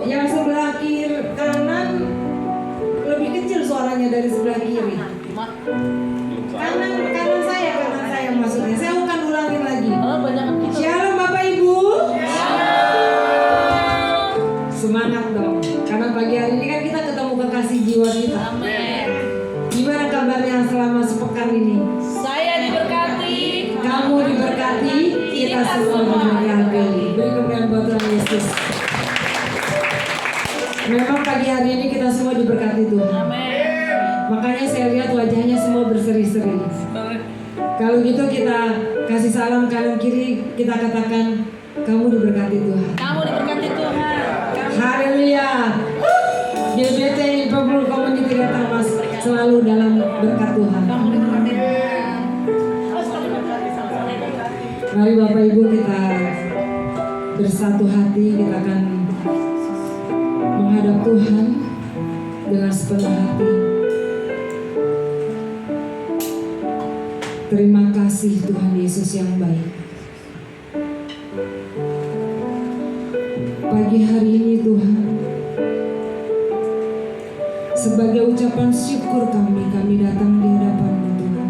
yang sebelah kiri kanan lebih kecil suaranya dari sebelah kiri. Kanan saya maksudnya. Saya akan ulangin lagi. Shalom Bapak Ibu. Semangat dong. Karena pagi hari ini kan kita ketemu kekasih jiwa kita. Amin. Gimana kabarnya selama sepekan ini? Saya diberkati. Kamu diberkati. Kita semua diberkati. Beri kemuliaan buat Tuhan Yesus. Memang pagi hari ini kita semua diberkati Tuhan. Amin. Makanya saya lihat wajahnya semua berseri-seri. Kalau gitu kita kasih salam kanan kiri, kita katakan kamu diberkati Tuhan. Kamu diberkati Tuhan. Haleluya. GBT People Community datang mas selalu dalam berkat Tuhan. Kamu diberkati Tuhan. Mari Bapak Ibu kita bersatu hati, kita akan menghadap Tuhan dengan sepenuh hati. Terima kasih Tuhan Yesus yang baik. Pagi hari ini Tuhan, sebagai ucapan syukur kami datang di hadapan-Mu Tuhan.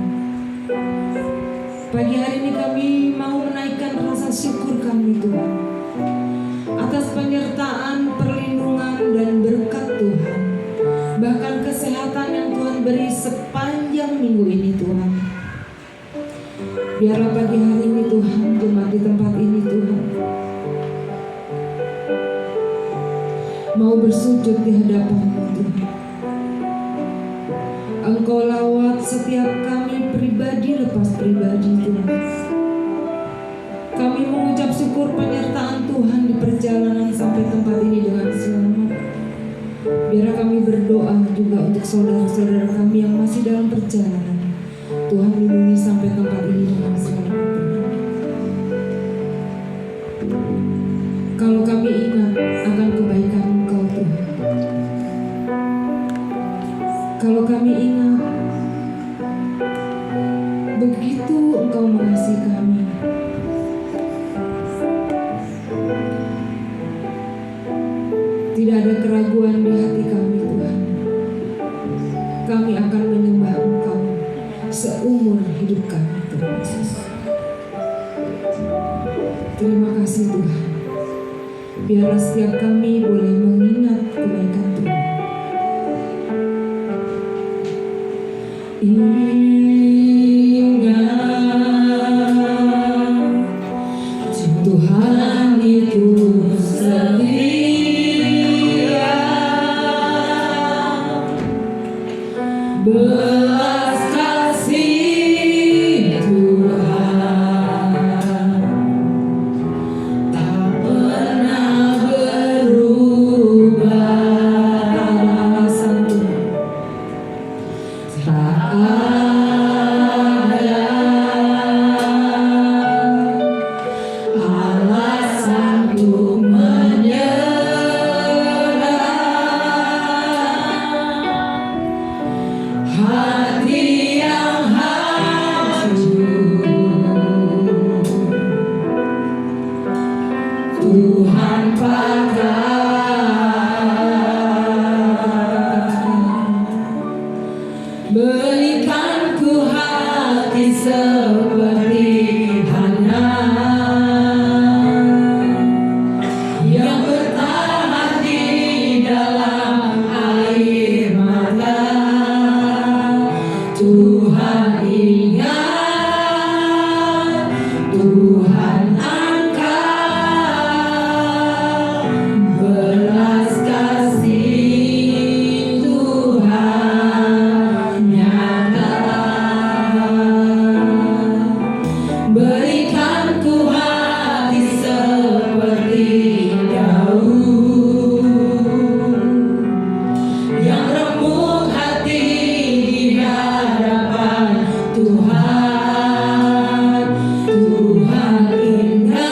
Pagi hari ini kami mau menaikkan rasa syukur kami Tuhan atas penyertaan, perlindungan dan berkat Tuhan, bahkan kesehatan yang Tuhan beri sepanjang minggu ini Tuhan. Biarlah pagi hari ini Tuhan, jemaat di tempat ini Tuhan mau bersujud di hadapan-Mu Tuhan. Engkau lawat setiap kami pribadi lepas pribadi Tuhan. Kami mengucap syukur penyertaan Tuhan di perjalanan sampai tempat ini dengan selamat. Biar kami berdoa juga untuk saudara-saudara kami yang masih dalam perjalanan. Tuhan lindungi sampai tempat ini dengan selamat. Kalau kami ingat akan kebaikan Engkau Tuhan, kalau kami ingat begitu Engkau mengasihi kami, tidak ada keraguan di hati kami Tuhan, kami akan menyembah Engkau seumur hidup kami Tuhan Yesus. Terima kasih Tuhan. Biarlah setiap kami boleh mengingat kebaikan Tuhan. Ingat Tuhan itu setia, belas kasih Tuhan tak pernah berubah. Tak ada alasan Tuhan, tak ada alasan untuk menyerah. Hati yang hancur, Tuhan berikan ku hati seperti Hana yang bertahan di dalam air mata. Tuhan ingat, Tuhan angkat belas kasih Tuhan nyata. Berikan ku hati seperti Daud yang remuk hati di hadapan Tuhan. Tuhan ingat.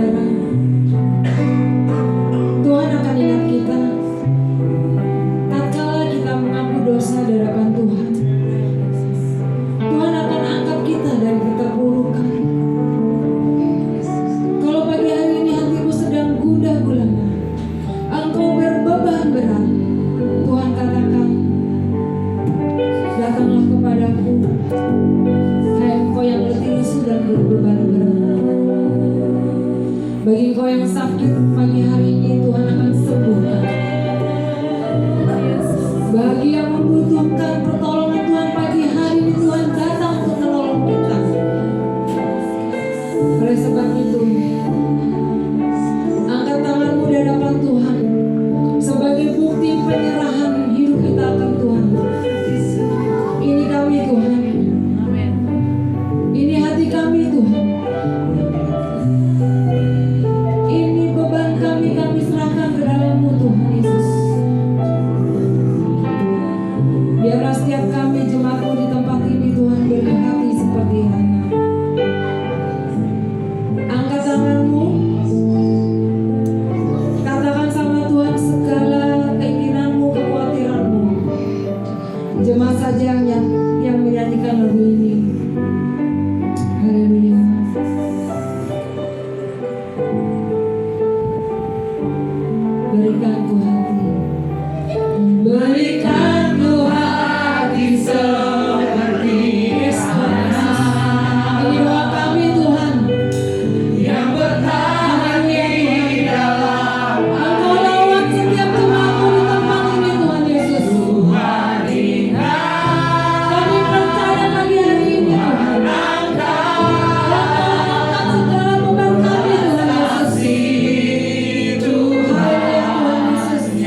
saudara, Tuhan akan ingat kita tatkala kita mengaku dosa di hadapan Tuhan. Tuhan akan angkat kita dari keterpurukan. Kalau pagi hari ini hatimu sedang gundah gulana, engkau berbeban berat, Tuhan katakan, datanglah kepadaku, hai engkau yang letih lesu dan berbeban berat. Bagi engkau yang sakit pagi hari ini, Tuhan akan sembuhkan. Bagi yang membutuhkan pertolongan Tuhan pagi hari ini, Tuhan datang untuk menolong kita. Oleh sebab itu, angkat tanganmu di hadapan Tuhan sebagai bukti penyerahan hidup kita akan Tuhan. Ini kami Tuhan, ini hati kami Tuhan, ini beban kami serahkan ke dalam-Mu Tuhan Yesus. Biarlah setiap kami jemaat-Mu di tempat ini Tuhan berhati seperti Hana. Angkat tangan-Mu, katakan sama Tuhan segala keinginan-Mu, kekhawatiran-Mu. Jemaat saja yang menyanyikan lagu ini. Haleluya. Berikan ku hati, berikan ku hati seperti Hana. Ini doa kami Tuhan, yang bertahan di dalam. Engkau lawat setiap jemaat-Mu di tempat ini Tuhan Yesus. Kami percaya pagi hari ini Tuhan, Engkau angkat segala beban kami Tuhan Yesus. Haleluya Tuhan Yesus.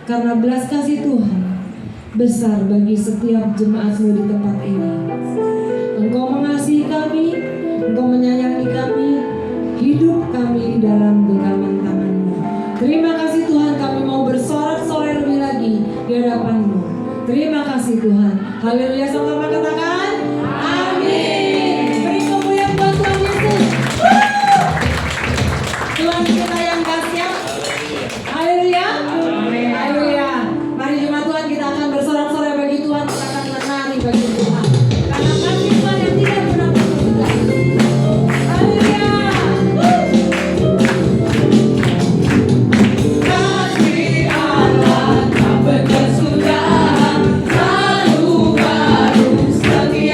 Karena belas kasih Tuhan besar bagi setiap jemaat-Mu di tempat ini. Engkau mengasihi kami, Engkau menyayangi kami, hidup kami di dalam genggaman tangan-Mu. Terima kasih Tuhan, kami mau bersorak-sorai lebih lagi di hadapan-Mu. Terima kasih Tuhan. Haleluya, sama-sama katakan amin. Beri kemuliaan buat Tuhan Yesus. Tuhan kita yang dahsyat. Haleluya. Haleluya. Mari jemaat Tuhan, kita akan bersorak-sorai bagi Tuhan, kita akan menari bagi Tuhan. Karena kasih Tuhan yang tidak pernah berhenti. Haleluya. Kasih Allah tak berkesudahan, selalu baru setia.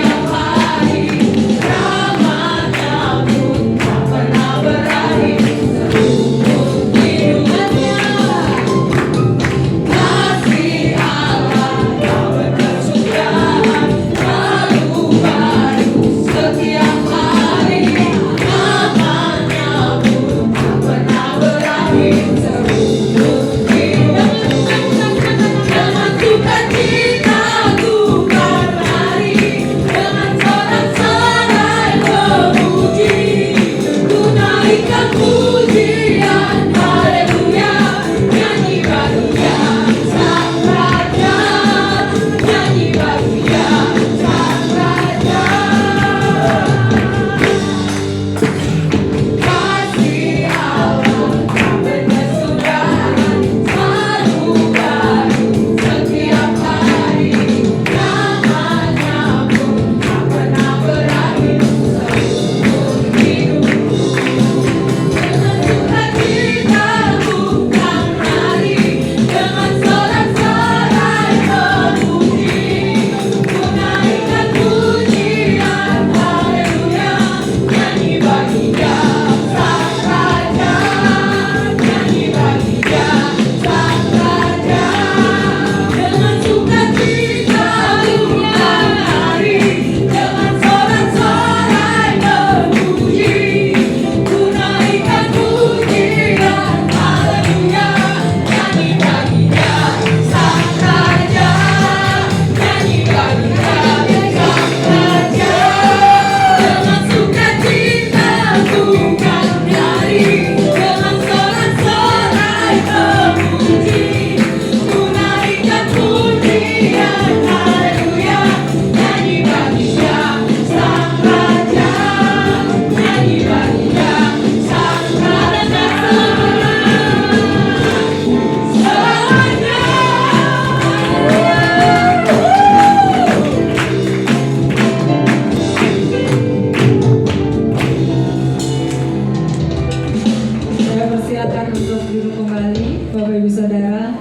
Bapak Saudara,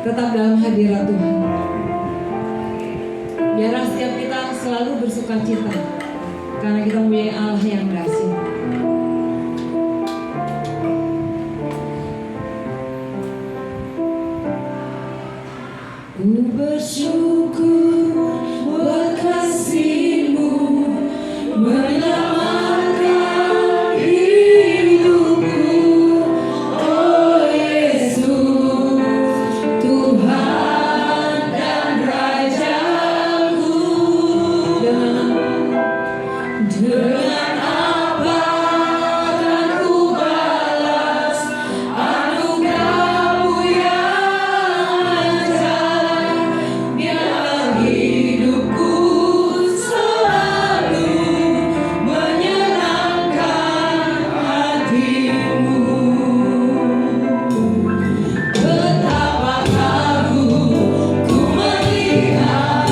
tetap dalam hadirat Tuhan. Biarlah setiap kita selalu bersuka cita, karena kita mempunyai Allah yang dahsyat. Ku bersyukur buat kasih-Mu menyelamatkan hidupku, oh Yesus, Tuhan dan Rajaku. Dengan apa akan ku balas anugerah-Mu yang ajaib? Biarlah hidupku selalu menyenangkan hati-Mu. Betapa kagum ku melihat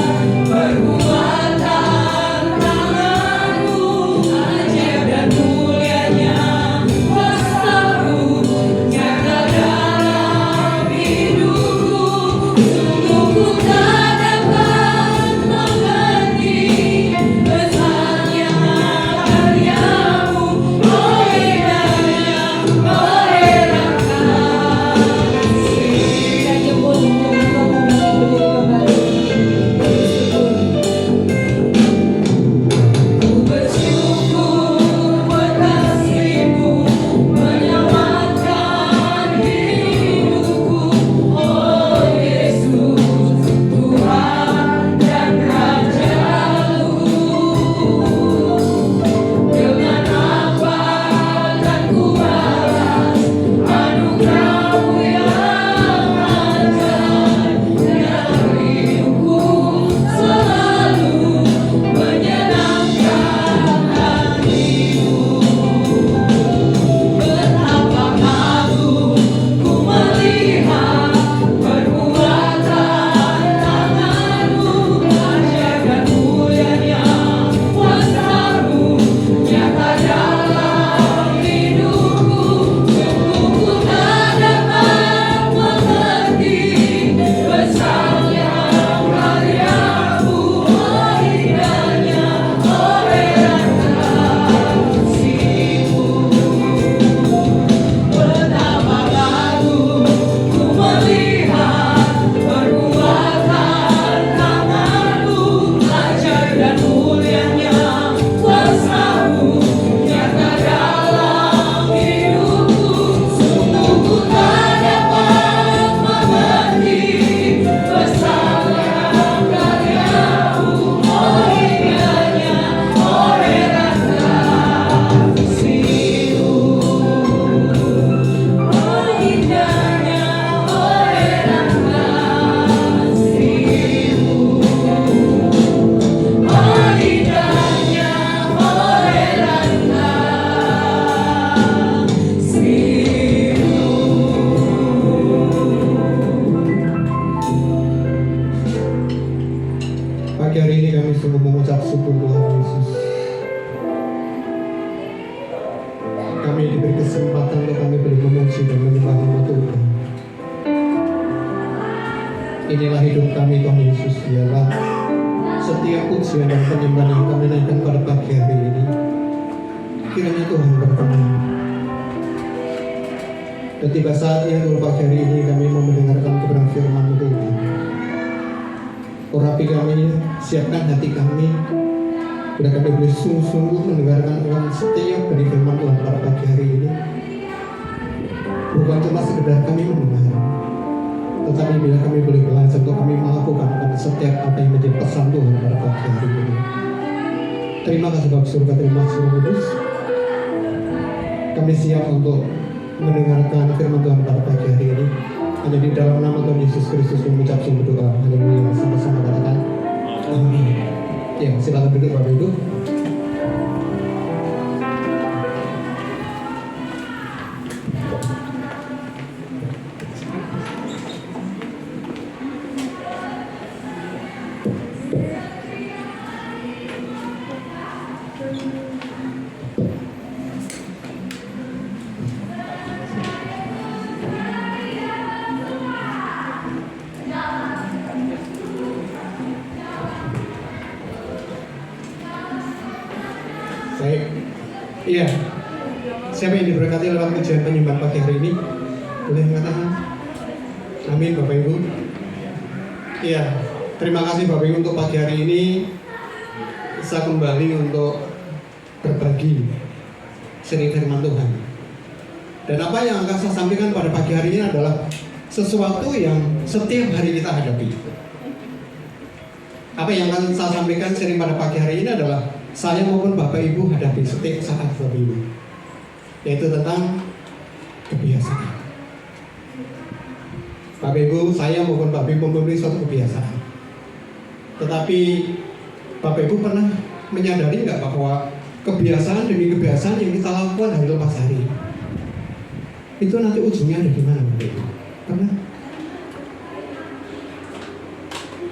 perbuatan tangan-Mu, ajaib dan mulianya kuasa-Mu nyata dalam hidupku. Sungguh ku tak dapat mengerti besarnya karya-Mu, oh indahnya, oh herankan. Kita jemput dengan kota berdiri kembali. Ku bersyukur buat kasih-Mu menyelamatkan hidupku, oh Yesus, Tuhan dan Rajaku. Dengan apa akan ku balas anugerah-Mu yang ajaib? Biarlah hidupku selalu menyenangkan hati-Mu. Betapa kagum ku melihat perbuatan tangan-Mu, ajaib dan mulianya kuasa-Mu nyata dalam hidupku. Sungguh ku tak dapat mengerti besarnya karya-Mu, oh indahnya, oh herankan kasih-Mu. Betapa kagum ku melihat perbuatan tangan-Mu, ajaib dan mulianya kuasa-Mu nyata dalam hidupku. Sungguh ku tak dapat mengerti besarnya karya-Mu, oh indahnya, oh herankan kasih-Mu. Oh indahnya, oh herankan kasih-Mu. Oh indahnya, oh herankan kasih-Mu. Pagi hari ini kami sungguh mengucap syukur Tuhan Yesus. Kami diberi kesempatan untuk kami boleh memuji dan menyembah nama Tuhan. Inilah hidup kami Tuhan Yesus, dialah setiap pujian dan penyembahan yang kami naikkan pada pagi hari ini. Kiranya Tuhan berkenan. Dan tiba saatnya untuk pagi hari ini kami mau mendengarkan kebenaran firman Tuhan. Urapi kami, siapkan hati kami, bila kami boleh sungguh-sungguh mendengarkan Tuhan setiap dari firman Tuhan pada pagi hari ini. Bukan cuma sekedar kami mendengar, tetapi bila kami boleh belajar untuk kami melakukan pada setiap apa yang menjadi pesan Tuhan pada pagi hari ini. Terima kasih Bapak surga, terima kasih Roh Kudus. Kami siap untuk mendengarkan firman Tuhan pada pagi hari ini. Hanya di dalam nama Tuhan Yesus Kristus mengucap sungguh doa. Haleluya, sama-sama katakan amin. Ya, silakan duduk Bapak Ibu. Iya. Siapa yang diberkati lewat ujian penyembahan pagi hari ini? Boleh mengatakan? Amin Bapak Ibu. Iya. Terima kasih Bapak Ibu untuk pagi hari ini bisa kembali untuk berbagi seni firman Tuhan. Dan apa yang akan saya sampaikan pada pagi hari ini adalah sesuatu yang setiap hari kita hadapi. Apa yang akan saya sampaikan sering pada pagi hari ini adalah saya maupun Bapak Ibu hadapi setiap saat Bapak Ibu, yaitu tentang kebiasaan. Bapak Ibu, saya maupun Bapak Ibu mempunyai suatu kebiasaan. Tetapi Bapak Ibu pernah menyadari nggak bahwa kebiasaan demi kebiasaan yang kita lakukan hari lepas hari itu nanti ujungnya ada di mana Bapak Ibu?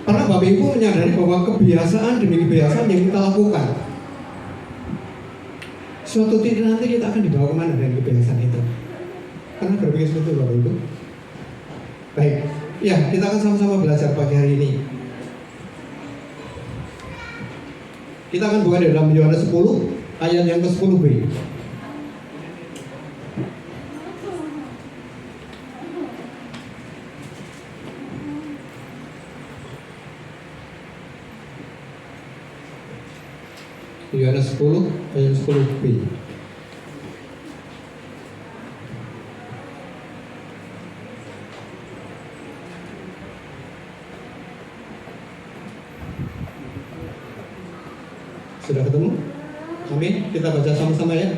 Pernah Bapak Ibu menyadari bahwa kebiasaan demi kebiasaan yang kita lakukan suatu titik nanti kita akan dibawa kemana dengan kebiasaan itu? Pernah berpikir seperti itu Bapak Ibu? Baik, ya kita akan sama-sama belajar pagi hari ini. Kita akan buka di dalam Yohanes 10 ayat yang ke-10b. Yohanes 10 ayat 10b. Sudah ketemu? Amin. Kita baca sama-sama ya.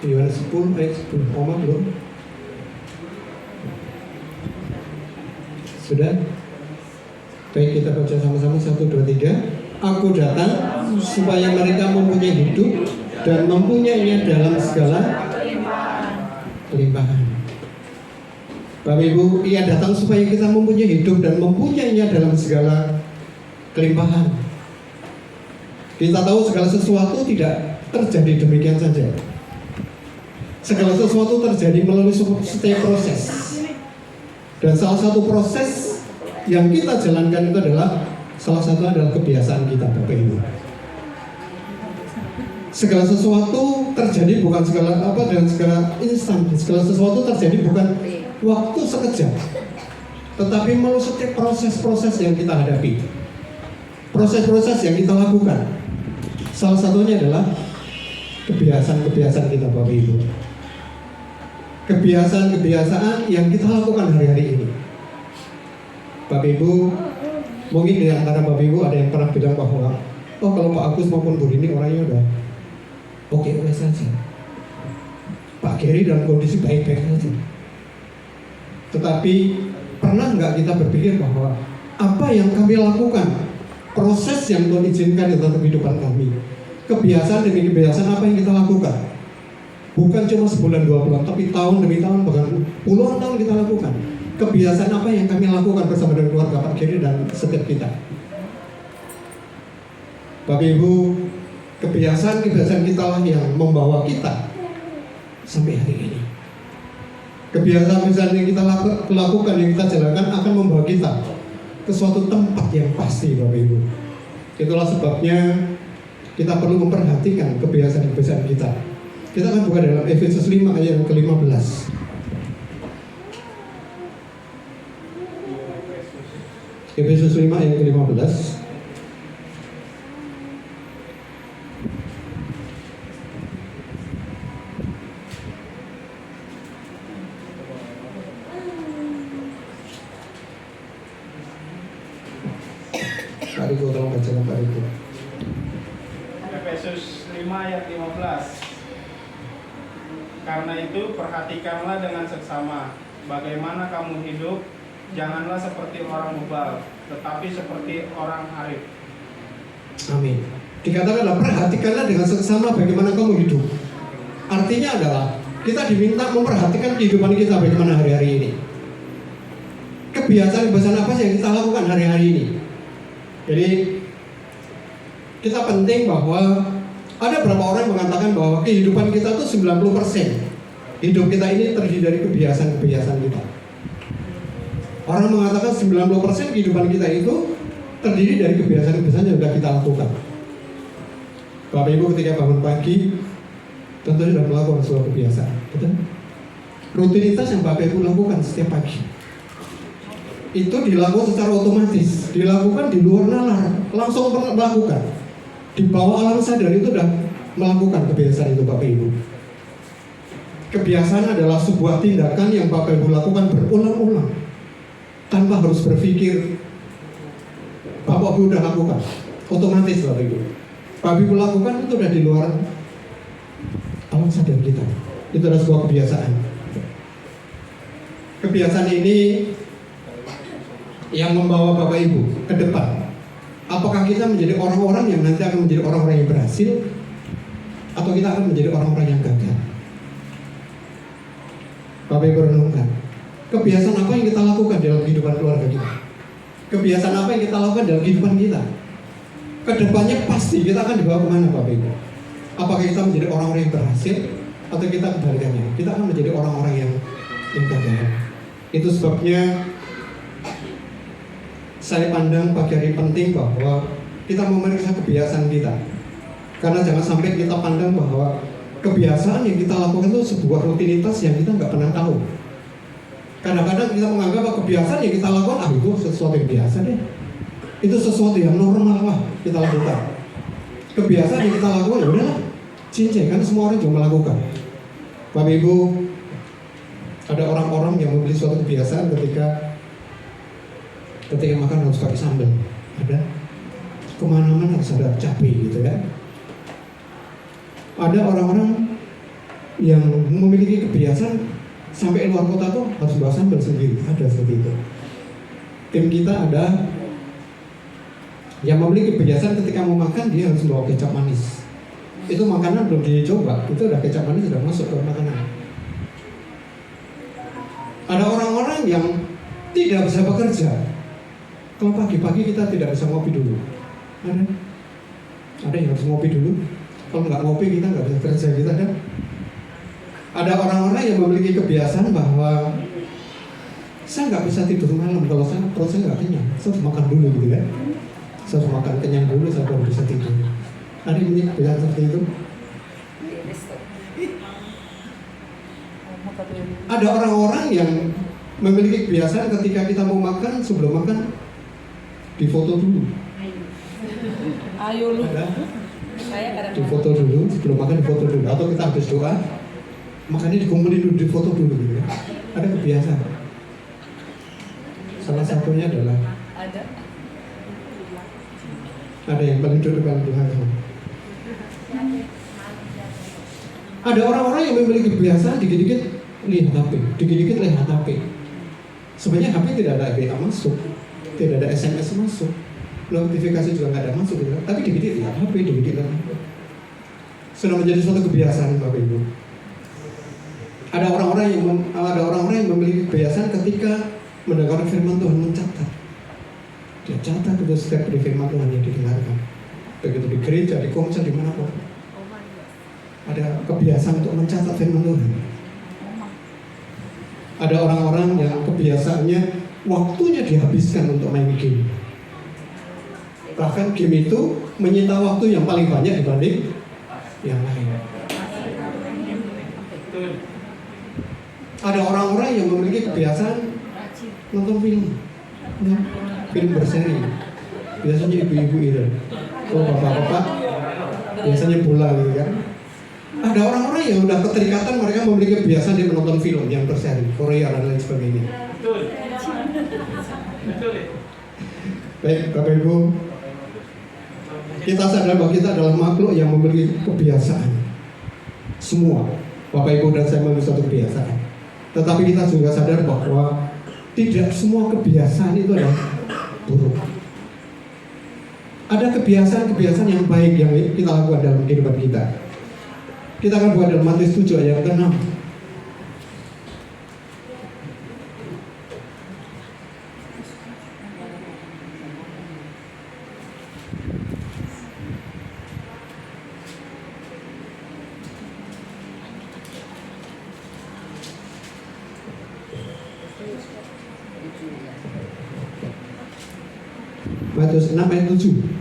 Yohanes 10 ayat 10. Oma belum? Sudah? Baik, kita baca sama-sama 1, 2, 3. Aku datang supaya mereka mempunyai hidup dan mempunyainya dalam segala kelimpahan. Bapak Ibu, Ia datang supaya kita mempunyai hidup dan mempunyainya dalam segala kelimpahan. Kita tahu segala sesuatu tidak terjadi demikian saja. Segala sesuatu terjadi melalui setiap proses. Dan salah satu proses yang kita jalankan itu adalah kebiasaan kita Bapak Ibu. Segala sesuatu terjadi bukan dengan segala instan. Segala sesuatu terjadi bukan waktu sekejap, tetapi melalui setiap proses-proses yang kita hadapi, proses-proses yang kita lakukan. Salah satunya adalah kebiasaan-kebiasaan kita Bapak Ibu. Kebiasaan-kebiasaan yang kita lakukan hari-hari ini. Bapak Ibu, mungkin di antara Bapak Ibu ada yang pernah bilang bahwa kalau Pak Agus maupun Bu Rini orangnya udah oke saja. Pak Geri dalam kondisi baik-baik saja. Tetapi pernah nggak kita berpikir bahwa apa yang kami lakukan, proses yang Tuhan izinkan dalam kehidupan kami, kebiasaan demi kebiasaan apa yang kita lakukan, bukan cuma sebulan 2 bulan, tapi tahun demi tahun, bahkan puluhan tahun kita lakukan. Kebiasaan apa yang kami lakukan bersama dengan keluarga Pak Geri dan setiap kita. Bapak Ibu, kebiasaan-kebiasaan kita lah yang membawa kita sampai hari ini. Kebiasaan-kebiasaan yang kita lakukan, yang kita jalankan akan membawa kita ke suatu tempat yang pasti Bapak Ibu. Itulah sebabnya kita perlu memperhatikan kebiasaan-kebiasaan kita. Kita akan buka dalam Efesus 5 ayat ke-15. Efesus 5 ayat ke-15. Pak Riko, tolong bacakan Pak Riko. Efesus 5 ayat 15. Karena itu perhatikanlah dengan seksama bagaimana kamu hidup. Janganlah seperti orang bebal, tetapi seperti orang arif. Amin. Dikatakanlah perhatikanlah dengan seksama bagaimana kamu hidup. Artinya adalah kita diminta memperhatikan kehidupan kita bagaimana hari-hari ini. Kebiasaan-kebiasaan apa sih yang kita lakukan hari-hari ini. Jadi kita penting bahwa ada beberapa orang yang mengatakan bahwa kehidupan kita itu 90%. Hidup kita ini terdiri dari kebiasaan-kebiasaan kita. Orang mengatakan 90% kehidupan kita itu terdiri dari kebiasaan-kebiasaan yang sudah kita lakukan. Bapak Ibu ketika bangun pagi tentu sudah melakukan sebuah kebiasaan, betul? Rutinitas yang Bapak Ibu lakukan setiap pagi itu dilakukan secara otomatis, dilakukan di luar nalar, langsung melakukan. Di bawah alam sadar itu sudah melakukan kebiasaan itu Bapak Ibu. Kebiasaan adalah sebuah tindakan yang Bapak Ibu lakukan berulang-ulang tanpa harus berpikir. Bapak Ibu sudah lakukan, otomatis Bapak Ibu. Bapak Ibu lakukan itu sudah di luar alam sadar kita. Itu adalah sebuah kebiasaan. Kebiasaan ini yang membawa Bapak Ibu ke depan. Apakah kita menjadi orang-orang yang nanti akan menjadi orang-orang yang berhasil, atau kita akan menjadi orang-orang yang gagal? Bapak Ibu renungkan, kebiasaan apa yang kita lakukan dalam kehidupan keluarga kita? Kebiasaan apa yang kita lakukan dalam kehidupan kita? Kedepannya pasti kita akan dibawa kemana Bapak Ibu? Apakah kita menjadi orang-orang yang berhasil, atau kita kebalikannya? Kita akan menjadi orang-orang yang gagal. Itu sebabnya saya pandang pagi hari penting bahwa kita memeriksa kebiasaan kita. Karena jangan sampai kita pandang bahwa kebiasaan yang kita lakukan itu sebuah rutinitas yang kita nggak pernah tahu. Kadang-kadang kita menganggap bahwa kebiasaan yang kita lakukan, itu sesuatu yang biasa deh. Itu sesuatu yang normal lah kita lakukan. Kebiasaan yang kita lakukan, ya udahlah, cincin, kan semua orang juga melakukan. Bapak Ibu, ada orang-orang yang memiliki suatu kebiasaan ketika makan harus pakai sambal, ada kemana-mana harus ada cabai gitu kan. Ada orang-orang yang memiliki kebiasaan sampai luar kota tuh harus bawa sambal sendiri, ada seperti itu. Tim kita ada yang memiliki kebiasaan ketika mau makan dia harus bawa kecap manis. Itu makanan belum dicoba, itu udah kecap manis sudah masuk ke makanan. Ada orang-orang yang tidak bisa bekerja. Kalau pagi-pagi kita tidak bisa ngopi dulu, ada yang harus ngopi dulu. Kalau nggak ngopi kita nggak bisa kerja, kita ada. Ada orang-orang yang memiliki kebiasaan bahwa saya nggak bisa tidur malam kalau perut saya nggak kenyang. Saya harus makan dulu gitu kan. Saya harus makan kenyang dulu saya baru bisa tidur. Ada yang punya kebiasaan seperti itu. Ada orang-orang yang memiliki kebiasaan ketika kita mau makan, sebelum makan difoto dulu. Ayo lu. Ada difoto dulu, sebelum makan difoto dulu. Atau kita habis doa, makannya dikumpulin dulu, difoto dulu gitu ya. Ada kebiasaan. Salah satunya adalah ada yang paling duduk dalam Tuhan. Ada orang-orang yang memiliki kebiasaan dikit-dikit lihat HP, dikit-dikit lihat HP. Sebenarnya HP tidak ada WA masuk, tidak ada SMS masuk, notifikasi juga nggak ada masuk gitu. Tapi dikit-dikit lihat HP, dikit-dikit lihat HP. Sudah menjadi suatu kebiasaan Bapak Ibu. Ada orang-orang yang memiliki kebiasaan ketika mendengar firman Tuhan mencatat. Dia catat itu setiap dari firman Tuhan yang didengarkan. Begitu di gereja, di komsel, dimanapun. Ada kebiasaan untuk mencatat firman Tuhan. Ada orang-orang yang kebiasaannya waktunya dihabiskan untuk main game. Bahkan game itu menyita waktu yang paling banyak dibanding yang lain. Ada orang-orang yang memiliki kebiasaan nonton film, film berseri. Biasanya ibu-ibu itu, kalau bapak-bapak biasanya bola gitu kan. Ada orang-orang yang udah keterikatan, mereka memiliki kebiasaan dia menonton film yang berseri, Korea dan lain sebagainya. Baik Bapak Ibu, kita sadar bahwa kita adalah makhluk yang memiliki kebiasaan. Semua Bapak Ibu dan saya memiliki suatu kebiasaan. Tetapi kita juga sadar bahwa tidak semua kebiasaan itu adalah buruk. Ada kebiasaan-kebiasaan yang baik yang kita lakukan dalam kehidupan kita. Kita akan buat dalam Matius 7 ayat ke-6. Matius 6 ayat 7.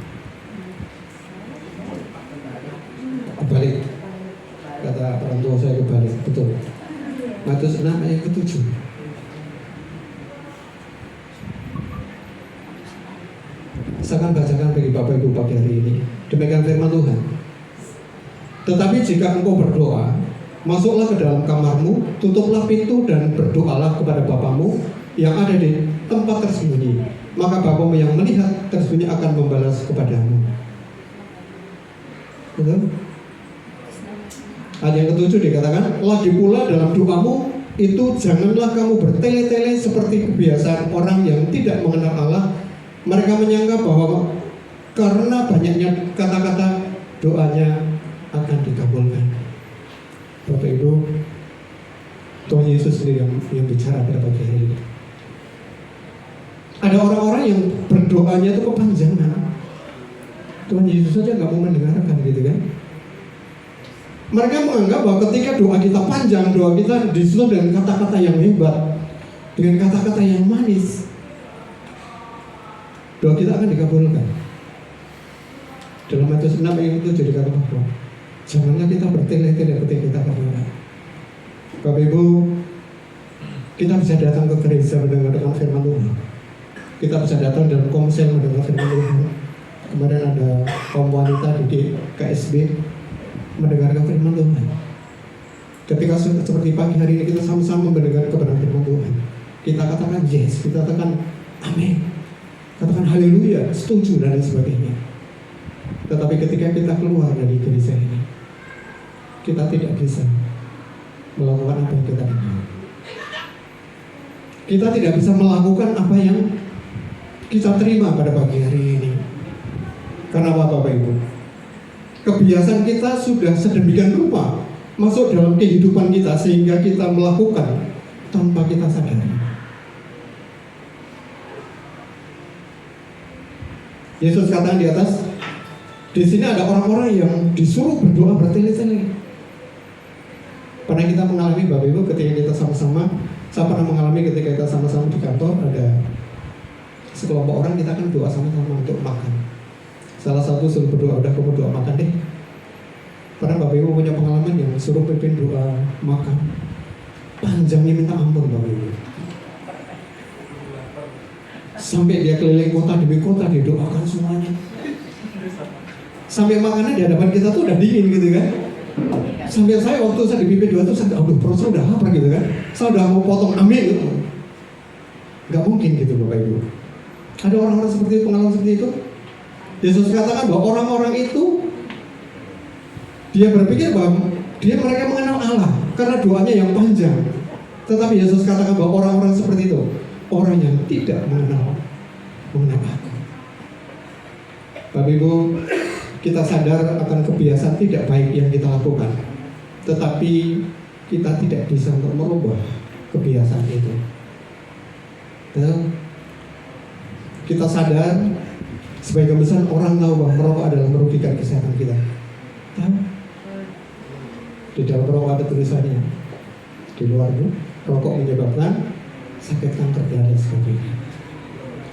saya kebalik, betul. Matius 6 ayat ke-7. Saya akan bacakan bagi Bapak Ibu pagi hari ini. Demikian firman Tuhan. Tetapi jika engkau berdoa, masuklah ke dalam kamarmu, tutuplah pintu dan berdoalah kepada Bapamu yang ada di tempat tersembunyi. Maka Bapamu yang melihat tersembunyi akan membalas kepadamu. Betul? Ayat yang ke-7 dikatakan, lagi pula dalam doamu itu janganlah kamu bertele-tele seperti kebiasaan orang yang tidak mengenal Allah. Mereka menyangka bahwa karena banyaknya kata-kata doanya akan dikabulkan. Bapak Ibu, Tuhan Yesus sendiri yang bicara pada pagi hari ini. Ada orang-orang yang berdoanya itu kepanjangan. Tuhan Yesus saja nggak mau mendengarkan gitu kan. Mereka menganggap bahwa ketika doa kita panjang, doa kita disusun dengan kata-kata yang hebat, dengan kata-kata yang manis, doa kita akan dikabulkan. Dalam Matius 6 ayat 7 dikatakan bahwa janganlah kita bertele-tele ketika kita berdoa. Bapak Ibu, kita bisa datang ke gereja mendengarkan firman Tuhan. Kita bisa datang dalam komsel mendengar firman Tuhan. Kemarin ada kaum wanita di KSB mendengarkan firman Tuhan. Ketika seperti pagi hari ini kita sama-sama mendengar kebenaran firman Tuhan, kita katakan yes, kita katakan amin, katakan haleluya, setuju dan lain sebagainya. Tetapi ketika kita keluar dari gereja ini, kita tidak bisa melakukan apa yang kita dengar. Kita tidak bisa melakukan apa yang kita terima pada pagi hari ini. Karena apa Bapak Ibu? Kebiasaan kita sudah sedemikian rupa masuk dalam kehidupan kita sehingga kita melakukan tanpa kita sadari. Yesus katakan di atas, di sini ada orang-orang yang disuruh berdoa bertele-tele. Pernah kita mengalami Bapak Ibu ketika kita sama-sama, saya pernah mengalami ketika kita sama-sama di kantor, ada sekelompok orang kita akan doa sama-sama untuk makan. Salah satu suruh berdoa, udah kamu doa makan deh. Pernah Bapak Ibu punya pengalaman yang suruh pimpin doa makan, panjangnya minta ampun Bapak Ibu. Sampai dia keliling kota demi kota didoakan semuanya. Sampai makannya di hadapan kita tuh udah dingin gitu kan. Sampai saya waktu saya dipimpin doa tuh saya aduh perut saya udah lapar gitu kan. Saya udah mau potong amin gitu. Gak mungkin gitu Bapak Ibu. Ada orang-orang seperti itu, pengalaman seperti itu. Yesus katakan bahwa orang-orang itu dia berpikir bahwa mereka mengenal Allah karena doanya yang panjang. Tetapi Yesus katakan bahwa orang-orang seperti itu orang yang tidak mengenal aku. Bapak Ibu, kita sadar akan kebiasaan tidak baik yang kita lakukan, tetapi kita tidak bisa untuk merubah kebiasaan itu. Dan kita sadar sebagian besar orang tahu bahwa merokok adalah merugikan kesehatan kita. Tahu? Di dalam rokok ada tulisannya. Di luar itu, rokok menyebabkan sakit kanker dan lain sebagainya.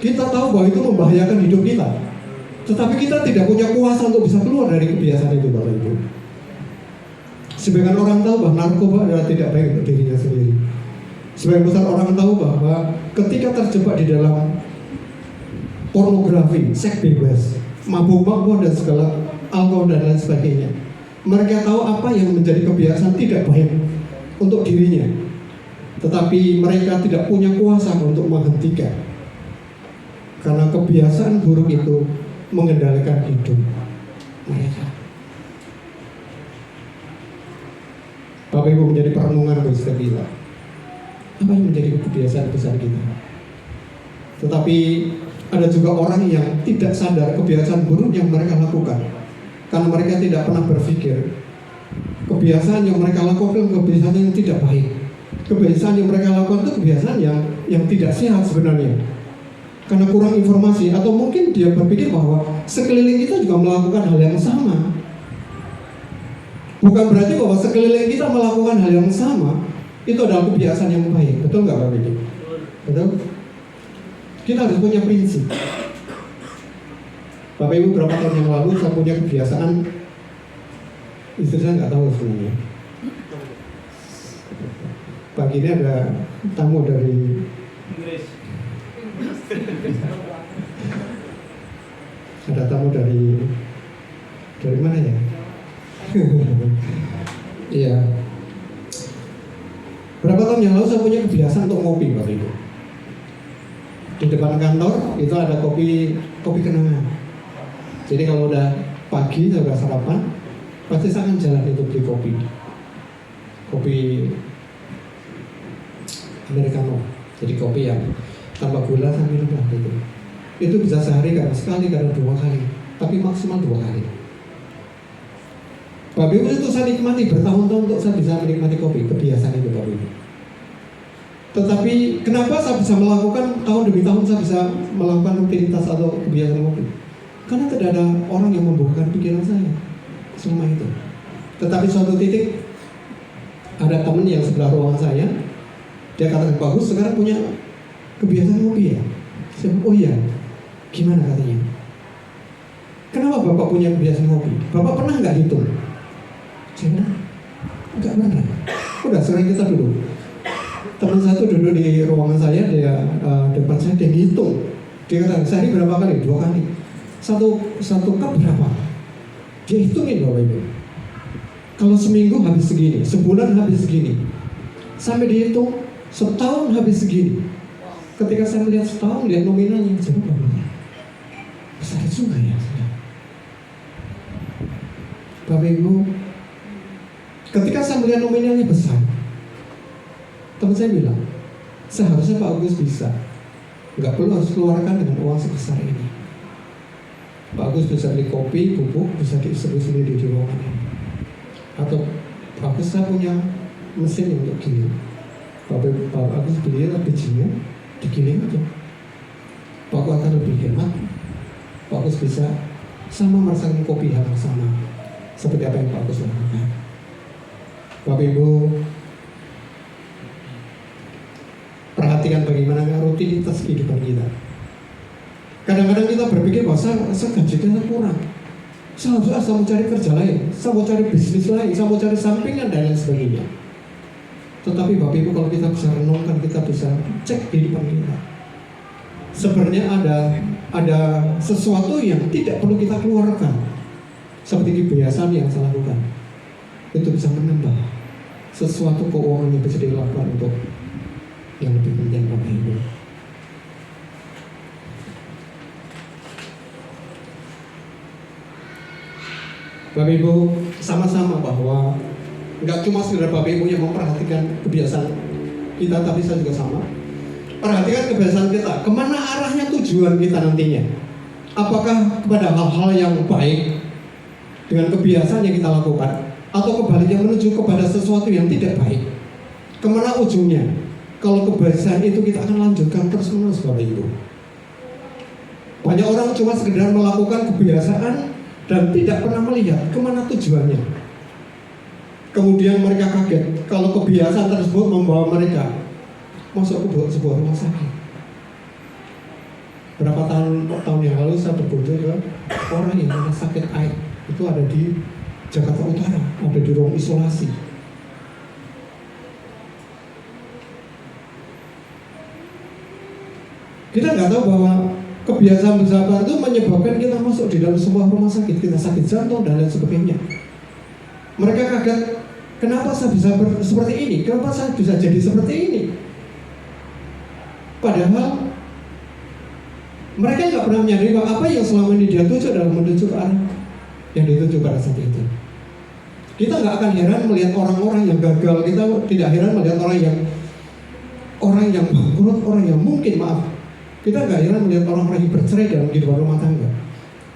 Kita tahu bahwa itu membahayakan hidup kita, tetapi kita tidak punya kuasa untuk bisa keluar dari kebiasaan itu Bapak Ibu. Sebagian orang tahu bahwa narkoba adalah tidak baik untuk dirinya sendiri. Sebagian besar orang tahu bahwa ketika terjebak di dalam pornografi, seks bebas, mabuk-mabuk dan segala alkohol dan lain sebagainya, mereka tahu apa yang menjadi kebiasaan tidak baik untuk dirinya, tetapi mereka tidak punya kuasa untuk menghentikan karena kebiasaan buruk itu mengendalikan hidup mereka. Bapak Ibu, menjadi perenungan bagi setiap kita, apa yang menjadi kebiasaan besar kita. Tetapi ada juga orang yang tidak sadar kebiasaan buruk yang mereka lakukan karena mereka tidak pernah berpikir kebiasaan yang mereka lakukan kebiasaan yang tidak baik. Kebiasaan yang mereka lakukan itu kebiasaan yang tidak sehat sebenarnya, karena kurang informasi, atau mungkin dia berpikir bahwa sekeliling kita juga melakukan hal yang sama. Bukan berarti bahwa sekeliling kita melakukan hal yang sama itu adalah kebiasaan yang baik. Betul nggak Bapak Ibu? Betul? Kita harus punya prinsip. Bapak Ibu, berapa tahun yang lalu saya punya kebiasaan, istri saya nggak tahu sebenarnya. Pagi ini ada tamu dari Inggris. ada tamu dari mana ya? Iya. Berapa tahun yang lalu saya punya kebiasaan untuk ngopi Bapak Ibu. Di depan kantor itu ada kopi kenangan. Jadi kalau udah pagi saya udah sarapan, pasti saya akan jalan itu beli kopi Americano. Jadi kopi yang tanpa gula saya minum lah gitu. Itu bisa sehari kadang sekali, kadang 2 kali, tapi maksimal 2 kali. Bapak Ibu itu saya nikmati bertahun-tahun untuk saya bisa menikmati kopi, kebiasaan itu Bapak Ibu. Tetapi kenapa saya bisa melakukan tahun demi tahun saya bisa melakukan rutinitas atau kebiasaan kopi? Karena tidak ada orang yang membukakan pikiran saya semua itu. Tetapi suatu titik ada teman yang sebelah ruangan saya, dia katakan, bagus sekarang punya kebiasaan kopi ya? Saya bilang, oh iya, gimana katanya? Kenapa Bapak punya kebiasaan kopi? Bapak pernah nggak hitung? Saya bilang, nggak pernah. Udah sekarang kita duduk. Teman saya tuh duduk di ruangan saya, dia depan saya, dia hitung. Dia katakan, sehari berapa kali? 2 kali. Satu cup berapa? Dia hitungin Bapak Ibu. Kalau seminggu habis segini, sebulan habis segini, sampai dihitung setahun habis segini. Ketika saya melihat setahun, lihat nominalnya, saya bilang, besar juga ya. Bapak Ibu, ketika saya melihat nominalnya besar, teman saya bilang, seharusnya Pak Agus bisa, nggak perlu harus keluarkan dengan uang sebesar ini. Pak Agus bisa beli kopi, bubuk, bisa diservis sendiri di ruangan ini. Atau Pak Agus saya punya mesin untuk giling. Pak Agus beli bijinya, digiling aja. Pak Agus akan lebih hemat. Pak Agus bisa sama merasakan kopi hal sama seperti apa yang Pak Agus lakukan. Bapak Ibu, perhatikan bagaimana rutinitas kehidupan kita. Kadang-kadang kita berpikir bahwa saya gaji kita kurang, saya mau cari kerja lain, saya mau cari bisnis lain, saya mau cari sampingan dan lain sebagainya. Tetapi Bapak Ibu, kalau kita bisa renungkan, kita bisa cek kehidupan kita. Sebenarnya ada sesuatu yang tidak perlu kita keluarkan, seperti kebiasaan yang saya lakukan. Itu bisa menambah sesuatu keuangan yang bisa dilakukan untuk yang lebih penting Bapak Ibu. Bapak Ibu, sama-sama bahwa nggak cuma sekedar Bapak Ibu yang memperhatikan kebiasaan kita, tapi saya juga sama. Perhatikan kebiasaan kita, kemana arahnya tujuan kita nantinya. Apakah kepada hal-hal yang baik dengan kebiasaan yang kita lakukan, atau kebaliknya menuju kepada sesuatu yang tidak baik. Kemana ujungnya? Kalau kebiasaan itu kita akan lanjutkan terus-menerus Bapak Ibu. Banyak orang cuma sekedar melakukan kebiasaan dan tidak pernah melihat kemana tujuannya. Kemudian mereka kaget kalau kebiasaan tersebut membawa mereka masuk ke sebuah rumah sakit. Berapa tahun yang lalu saya berkunjung ke orang yang punya sakit AIDS. Itu ada di Jakarta Utara, ada di ruang isolasi. Kita nggak tahu bahwa kebiasaan bersabar itu menyebabkan kita masuk di dalam sebuah rumah sakit, kita sakit jantung dan lain sebagainya. Mereka kaget, kenapa saya bisa seperti ini? Kenapa saya bisa jadi seperti ini? Padahal mereka nggak pernah menyadari bahwa apa yang selama ini dia tuju adalah menuju ke arah yang dituju pada saat itu. Kita nggak akan heran melihat orang-orang yang gagal. Kita tidak heran melihat orang yang bangkrut, orang yang mungkin kita nggak heran melihat orang-orang yang bercerai dalam kehidupan rumah tangga.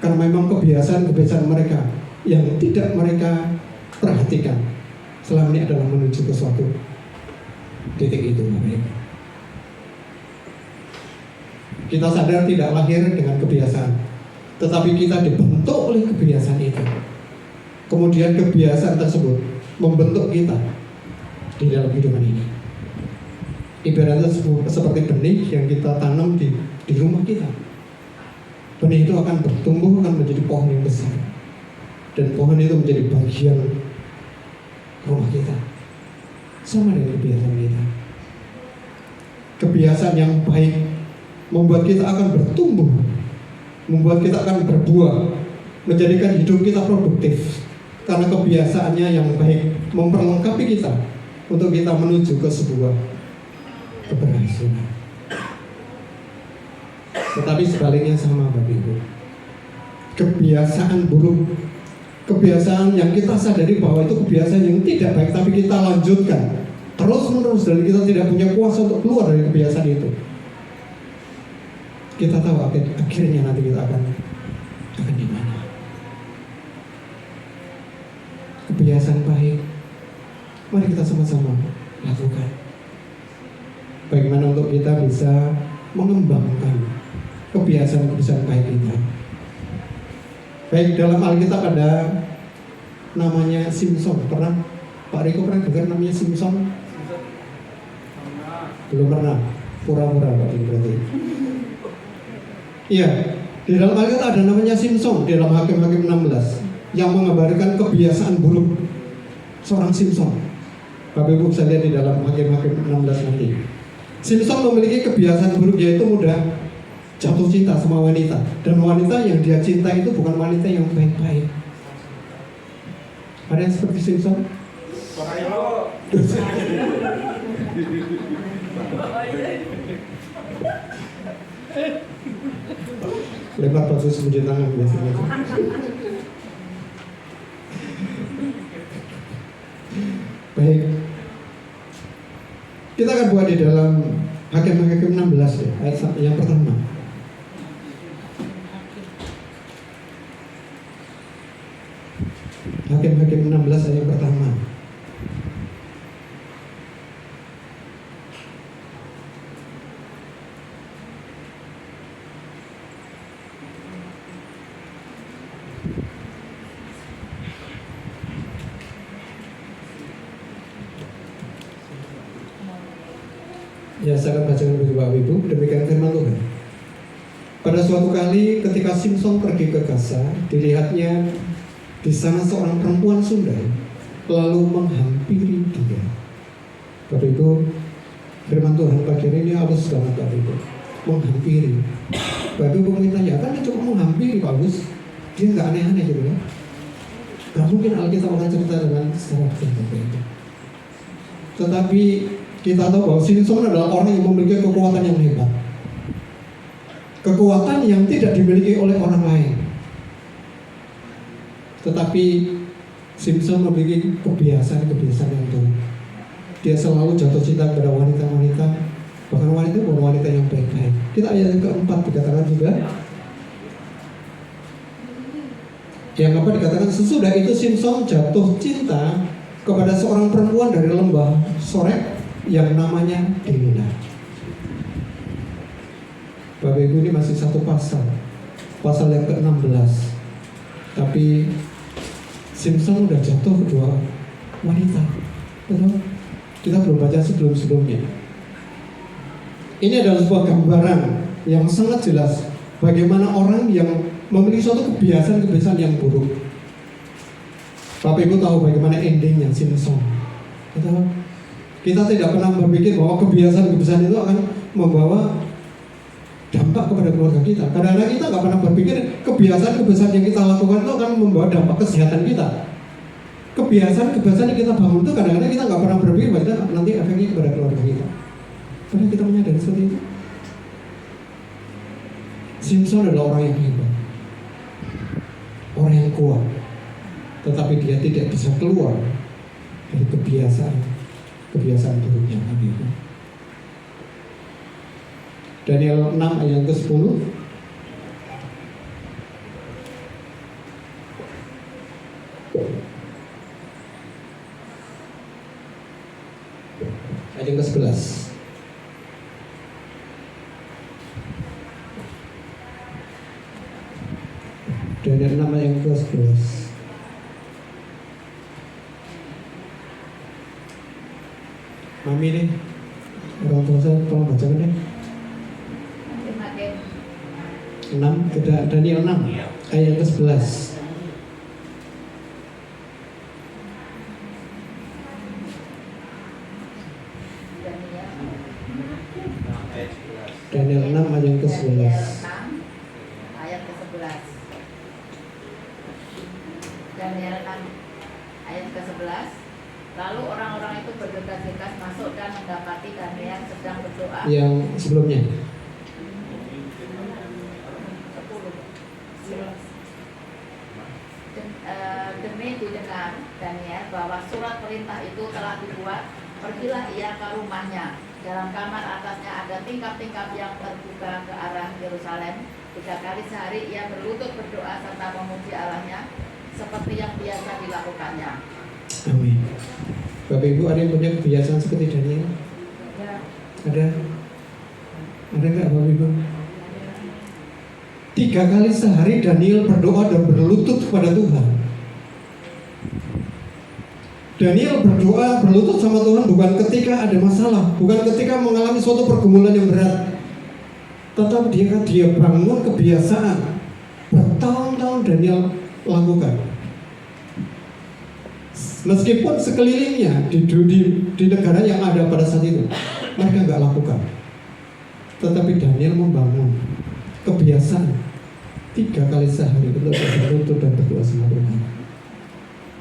Karena memang kebiasaan mereka yang tidak mereka perhatikan selama ini adalah menuju ke suatu titik itu. Kita sadar tidak lahir dengan kebiasaan, tetapi kita dibentuk oleh kebiasaan itu. Kemudian kebiasaan tersebut membentuk kita di dalam kehidupan ini. Ibaratnya seperti benih yang kita tanam di rumah kita. Benih itu akan bertumbuh, akan menjadi pohon yang besar. Dan pohon itu menjadi bagian rumah kita. sama dengan kebiasaan kita. Kebiasaan yang baik membuat kita akan bertumbuh, membuat kita akan berbuah, menjadikan hidup kita produktif. Karena kebiasaannya yang baik memperlengkapi kita untuk kita menuju ke sebuah keberhasilan. Tetapi sebaliknya sama Bapak Ibu. Kebiasaan buruk, kebiasaan yang kita sadari bahwa itu kebiasaan yang tidak baik, tapi kita lanjutkan terus menerus dan kita tidak punya kuasa untuk keluar dari kebiasaan itu. Kita tahu akhirnya nanti kita akan di mana. Kebiasaan baik, mari kita sama-sama lakukan. Bagaimana untuk kita bisa mengembangkan kebiasaan-kebiasaan baik kita. Baik, dalam Alkitab ada namanya Simpson. Pernah Pak Riko pernah dengar namanya Simpson? Belum pernah. Pura-pura Pak Riko berarti. Iya, di dalam Alkitab ada namanya Simpson di dalam Hakim-Hakim 16 yang menggambarkan kebiasaan buruk seorang Simpson. Bapak Ibu bisa lihat di dalam Hakim-Hakim 16 nanti. Simpson memiliki kebiasaan buruk yaitu mudah jatuh cinta sama wanita, dan wanita yang dia cinta itu bukan wanita yang baik-baik. Ada yang seperti Simpson? Lempar batu sembunyi tangan biasanya. Baik, kita akan buat di dalam Hakim-Hakim 16 ya, ayat yang pertama. Hakim-Hakim 16 ayat yang pertama. Ya, saya akan bacakan bagi Bapak Ibu. Demikian firman Tuhan. Pada suatu kali ketika Simpson pergi ke Gaza, dilihatnya di sana seorang perempuan sundal lalu menghampiri dia. Bapak Ibu, firman Tuhan pagi ini halus banget Bapak Ibu. Menghampiri. Bapak Ibu mungkin tanya, kan dia cuma menghampiri Pak Gus? Dia nggak aneh-aneh gitu ya? Gak mungkin Alkitab akan cerita dengan secara berbeda. Tetapi kita tahu bahwa Simpson adalah orang yang memiliki kekuatan yang hebat, kekuatan yang tidak dimiliki oleh orang lain. Tetapi Simpson memiliki kebiasaan-kebiasaan yang buruk. Dia selalu jatuh cinta kepada wanita-wanita, bahkan wanita bukan wanita yang baik-baik. Kita ayat yang keempat dikatakan juga, yang apa dikatakan, sesudah itu Simpson jatuh cinta kepada seorang perempuan dari lembah Sorek yang namanya Delila. Bapak Ibu, ini masih satu pasal yang ke-16. Tapi Simpson udah jatuh kedua wanita. Betul? Kita belum baca sebelum-sebelumnya. Ini adalah sebuah gambaran yang sangat jelas bagaimana orang yang memiliki suatu kebiasaan-kebiasaan yang buruk. Bapak Ibu tahu bagaimana endingnya Simpson. Betul? Kita tidak pernah berpikir bahwa kebiasaan-kebiasaan itu akan membawa dampak kepada keluarga kita. Kadang-kadang kita nggak pernah berpikir kebiasaan-kebiasaan yang kita lakukan itu akan membawa dampak kesehatan kita. Kebiasaan-kebiasaan yang kita bangun itu kadang-kadang kita nggak pernah berpikir bahwa nanti efeknya kepada keluarga kita. Karena kita menyadari seperti itu. Simpson adalah orang yang hebat, orang yang kuat, tetapi dia tidak bisa keluar dari kebiasaan buruknya tadi. Daniel 6 ayat ke-10. Ayat ke-11. Daniel 6 ayat ke-11. Mami nih, orang tua saya tolong bacakan deh. 6, Daniel 6 ayat ke-11. Ayat 11. Daniel 6 ayat Daniel ke-11. 6 ayat ke-11. Daniel 6 ayat ke-11. Lalu orang-orang itu bergegas-gegas masuk dan mendapati Daniel sedang berdoa. Yang sebelumnya 10. Demi didengar Daniel bahwa surat perintah itu telah dibuat, pergilah ia ke rumahnya. Dalam kamar atasnya ada tingkap-tingkap yang terbuka ke arah Yerusalem. 3 kali sehari ia berlutut berdoa serta memuji Allahnya seperti yang biasa dilakukannya. Amin. Bapak Ibu, ada yang punya kebiasaan seperti Daniel? Ya. Ada? Ada nggak Bapak Ibu? 3 kali sehari Daniel berdoa dan berlutut kepada Tuhan. Daniel berdoa berlutut sama Tuhan bukan ketika ada masalah, bukan ketika mengalami suatu pergumulan yang berat, tetapi dia bangun kebiasaan bertahun-tahun Daniel lakukan. Meskipun sekelilingnya di negara yang ada pada saat itu mereka nggak lakukan, tetapi Daniel membangun kebiasaan 3 kali sehari untuk berlutut dan berdoa sama Tuhan.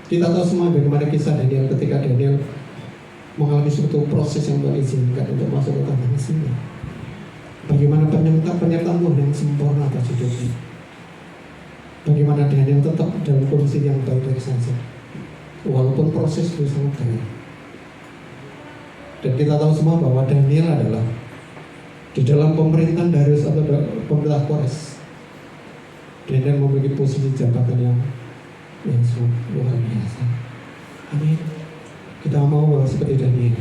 Kita tahu semua bagaimana kisah Daniel ketika Daniel mengalami suatu proses yang Tuhan izinkan untuk masuk ke tanah Mesir. Bagaimana penyertaan Tuhan yang sempurna atas hidupnya. Bagaimana Daniel tetap dalam kondisi yang baik-baik saja, walaupun proses itu sangat berat. Dan kita tahu semua bahwa Daniel adalah di dalam pemerintahan Darius atau pemerintah Kores. Daniel memiliki posisi jabatan yang sangat luar biasa. Amin. Kita mau bahwa seperti Daniel,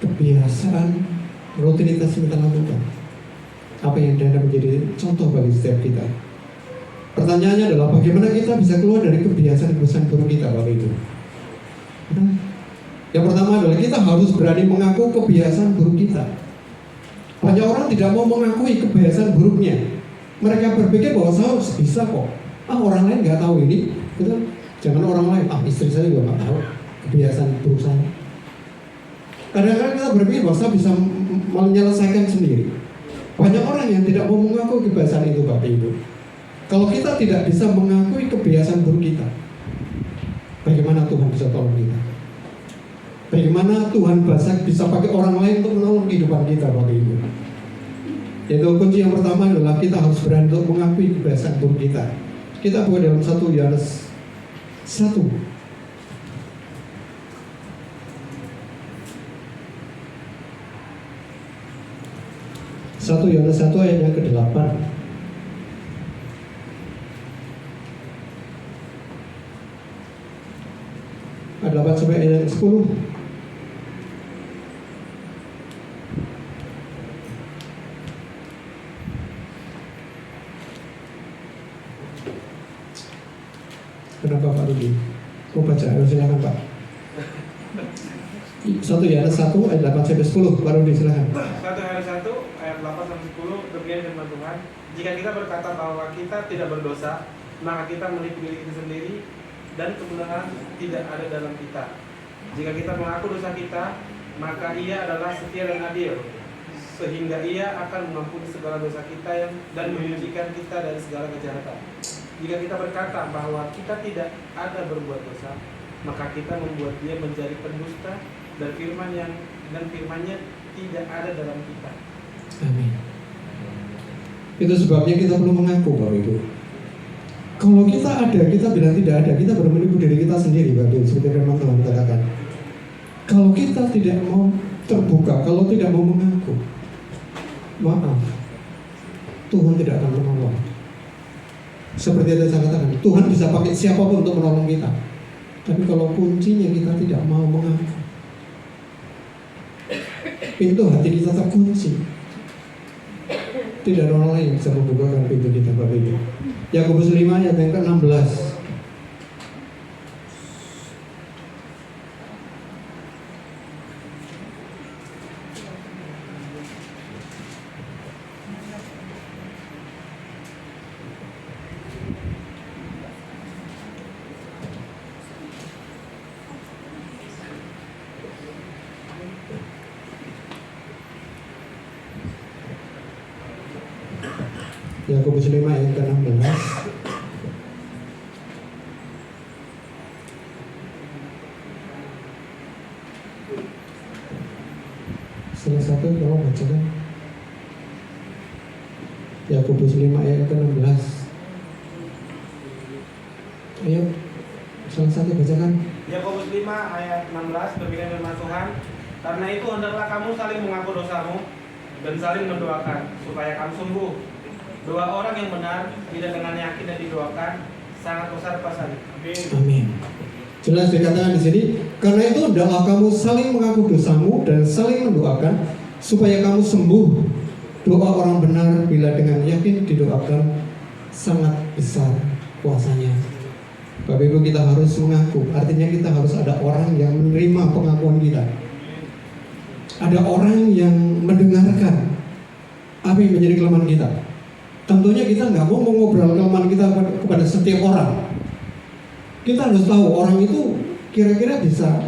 kebiasaan rutinitas yang kita lakukan, apa yang Daniel menjadi contoh bagi setiap kita. Pertanyaannya adalah bagaimana kita bisa keluar dari kebiasaan-kebiasaan buruk kita, Bapak Ibu. Yang pertama adalah kita harus berani mengaku kebiasaan buruk kita. Banyak orang tidak mau mengakui kebiasaan buruknya. Mereka berpikir bahwa saya harus bisa kok. Orang lain nggak tahu ini, gitu. Jangan orang lain. Istri saya juga nggak tahu kebiasaan buruk saya. Kadang-kadang kita berpikir bahwa saya bisa menyelesaikan sendiri. Banyak orang yang tidak mau mengaku kebiasaan itu, Bapak Ibu. Kalau kita tidak bisa mengakui kebiasaan buruk kita, bagaimana Tuhan bisa tolong kita? Bagaimana Tuhan bisa pakai orang lain untuk menolong kehidupan kita, Bapak Ibu? Yaitu kunci yang pertama adalah kita harus berani untuk mengakui kebiasaan buruk kita. Kita buka dalam 1 Yohanes 1. 1 Yohanes 1 ayat yang ke-8. Ayat 8 sampai ayat yang 10. Kenapa Pak Rudi? Mau baca? Silakan Pak. 1 Yohanes 1 ayat 8 sampai 10. Pak Rudi silakan. 1 Yohanes 1 ayat 8 sampai 10. Demikian firman Tuhan. Jika kita berkata bahwa kita tidak berdosa, maka kita menipu diri kita sendiri dan kebenaran tidak ada dalam kita. Jika kita mengaku dosa kita, maka Ia adalah setia dan adil, sehingga Ia akan mengampuni segala dosa kita dan menyucikan kita dari segala kejahatan. Jika kita berkata bahwa kita tidak ada berbuat dosa, maka kita membuat Dia menjadi pendusta dan firman-Nya tidak ada dalam kita. Amin. Itu sebabnya kita perlu mengaku, Bapak Ibu. Kalau kita ada, kita bilang tidak ada, kita baru menipu diri kita sendiri, Bapak Ibu. Seperti firman Tuhan katakan. Kalau kita tidak mau terbuka, kalau tidak mau mengaku, maaf, Tuhan tidak akan menolong. Seperti yang saya katakan, Tuhan bisa pakai siapapun untuk menolong kita. Tapi kalau kuncinya kita tidak mau mengaku, pintu hati kita terkunci. Tidak ada orang lain yang bisa membukakan pintu kita, Bapak Ibu. Yakobus 5 ayat yang ke-16. Yakobus 5 ayat ke-16. Salah satu tolong bacakan. Yakobus 5 ayat ke-16. Ayo, salah satu bacakan. Yakobus 5 ayat 16 begini firman Tuhan, karena itu hendaklah kamu saling mengaku dosamu dan saling mendoakan supaya kamu sembuh. Doa orang yang benar tidak dengan yakin dan didoakan sangat besar pasannya. Amin. Jelas dikatakan di sini, karena itu hendaklah kamu saling mengaku dosamu dan saling mendoakan supaya kamu sembuh. Doa orang benar bila dengan yakin didoakan sangat besar kuasanya. Bapak Ibu, kita harus mengaku, artinya kita harus ada orang yang menerima pengakuan kita. Ada orang yang mendengarkan apa yang menjadi kelemahan kita. Tentunya kita nggak mau mengobrol kelemahan kita kepada setiap orang. Kita harus tahu orang itu kira-kira bisa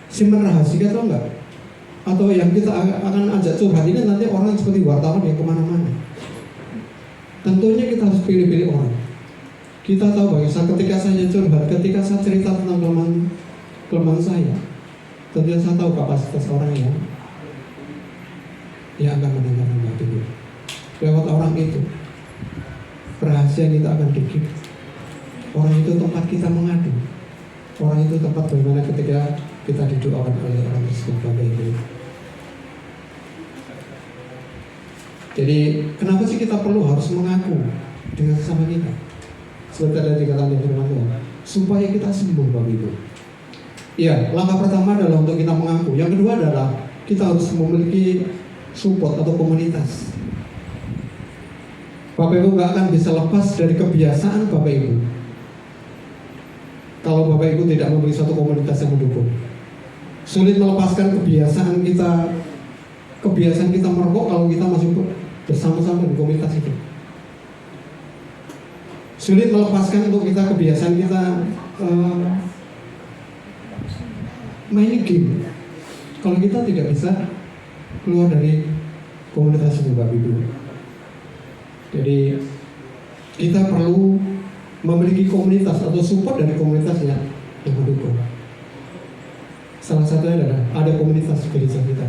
simpan rahasia atau enggak. Atau yang kita akan ajak curhat ini nanti orang seperti wartawan yang kemana-mana. Tentunya kita harus pilih-pilih orang. Kita tahu bahwa ketika saya curhat, ketika saya cerita tentang kelemahan saya, tentunya saya tahu kapasitas orang yang akan mendengarkan Bapak Ibu. Lewat orang itu, rahasia kita akan dikit. Orang itu tempat kita mengadu. Orang itu tempat bagaimana ketika kita didoakan oleh orang tersebut, Bapak Ibu. Jadi kenapa sih kita perlu harus mengaku dengan sesama kita? Seperti tadi dikatakan di firman Tuhan, supaya kita sembuh, Bapak Ibu. Iya, langkah pertama adalah untuk kita mengaku. Yang kedua adalah kita harus memiliki support atau komunitas. Bapak Ibu gak akan bisa lepas dari kebiasaan Bapak Ibu kalau Bapak Ibu tidak memiliki satu komunitas yang mendukung. Sulit melepaskan kebiasaan kita merokok kalau kita masih bersama-sama di komunitas itu. Sulit melepaskan untuk kita kebiasaan kita main game kalau kita tidak bisa keluar dari komunitas itu, Bapak Ibu. Jadi kita perlu memiliki komunitas atau support dari komunitas yang mendukung. Salah satunya adalah ada komunitas gereja kita,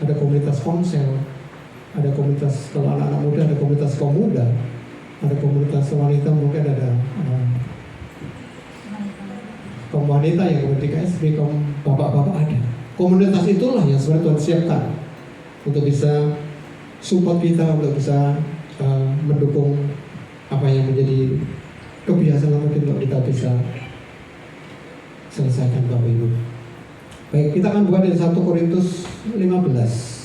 ada komunitas konsel, ada komunitas kalau anak-anak muda, ada komunitas kaum muda, ada komunitas wanita, mungkin ada kaum wanita yang ada di KSB, kaum bapak-bapak ada. Komunitas itulah yang sebenarnya Tuhan siapkan untuk bisa support kita, untuk bisa mendukung apa yang menjadi kebiasaan untuk kita bisa selesaikan, Bapak Ibu. Baik, kita akan buka dari 1 Korintus 15.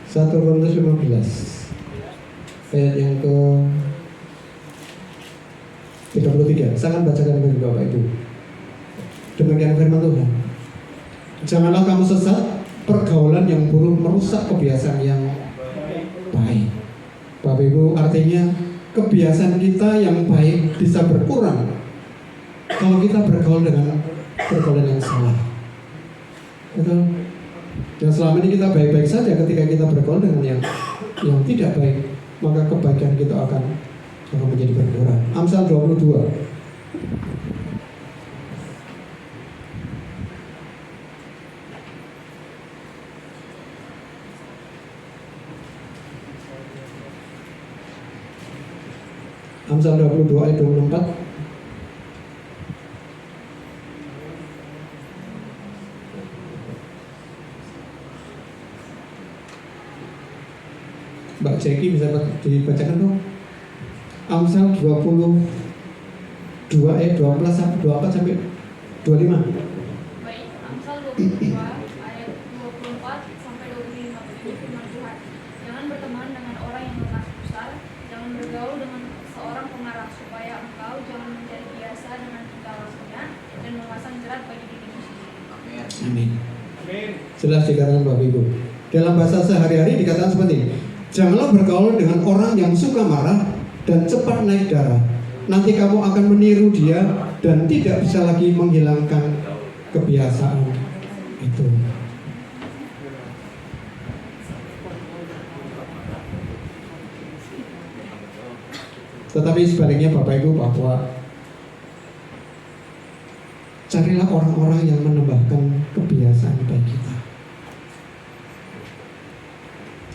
Satu Korintus 15 ayat yang ke 33. Saya akan bacakan bagi Bapak Ibu. Demikian firman Tuhan. Janganlah kamu sesat, pergaulan yang buruk merusak kebiasaan yang baik. Bapak Ibu, artinya kebiasaan kita yang baik bisa berkurang kalau kita bergaul dengan pergaulan yang salah. Betul? Dan selama ini kita baik-baik saja, ketika kita bergaul dengan yang tidak baik, maka kebaikan kita akan menjadi berkurang. Amsal 22. Amsal 22 ayat 24. Mbak Jeki bisa dibacakan dong. Amsal 22 ayat 24 sampai 25. Baik, Amsal 22 ayat 24 sampai 25 begitu firman Tuhan. Jangan berteman dengan orang yang mengaku besar, jangan bergaul dengan seorang pengarang, supaya engkau jangan menjadi biasa dengan tingkah lakunya dan memasang jerat bagi dirimu sendiri. Amin. Jelas dikatakan Bapak Ibu. Dalam bahasa sehari-hari dikatakan seperti ini. Janganlah bergaul dengan orang yang suka marah dan cepat naik darah. Nanti kamu akan meniru dia dan tidak bisa lagi menghilangkan kebiasaan itu. Tetapi sebaliknya Bapak Ibu, bahwa carilah orang-orang yang menambahkan kebiasaan baik kita.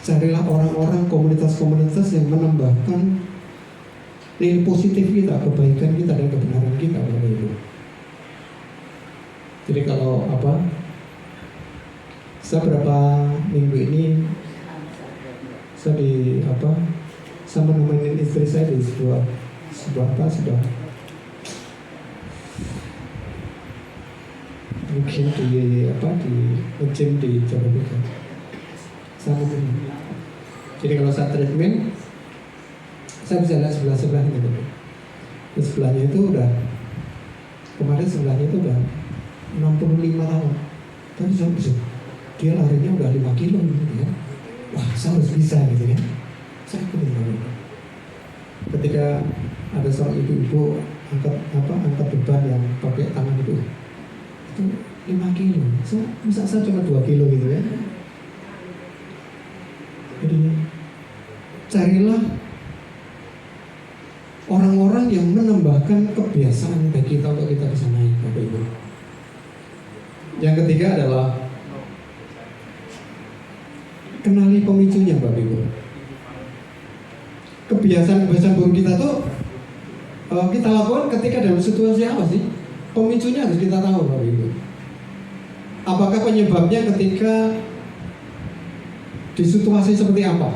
Carilah orang-orang, komunitas-komunitas yang menambahkan nilai positif kita, kebaikan kita dan kebenaran kita, Bapak Ibu. Jadi kalau saya berapa minggu ini saya saya menemani istri saya di sebuah mungkin di gym di Jabodetabek. Jadi kalau saat treatment saya bisa lihat sebelah gitu. Di sebelahnya itu kemarin sebelahnya itu udah 65 tahun. Tapi saya bisa, dia larinya udah 5 kilo gitu ya. Wah, saya harus bisa gitu ya. Saya ikutin gitu. Ketika ada seorang ibu-ibu angkat beban yang pakai tangan itu 5 kilo. Saya cuma 2 kilo gitu ya. Jadi carilah orang-orang yang menambahkan kebiasaan bagi kita untuk kita bisa naik, Bapak Ibu. Yang ketiga adalah kenali pemicunya, Bapak Ibu. Kebiasaan-kebiasaan buruk kita tuh kita lakukan ketika dalam situasi apa sih? Pemicunya harus kita tahu, Bapak Ibu. Apakah penyebabnya ketika di situasi seperti apa?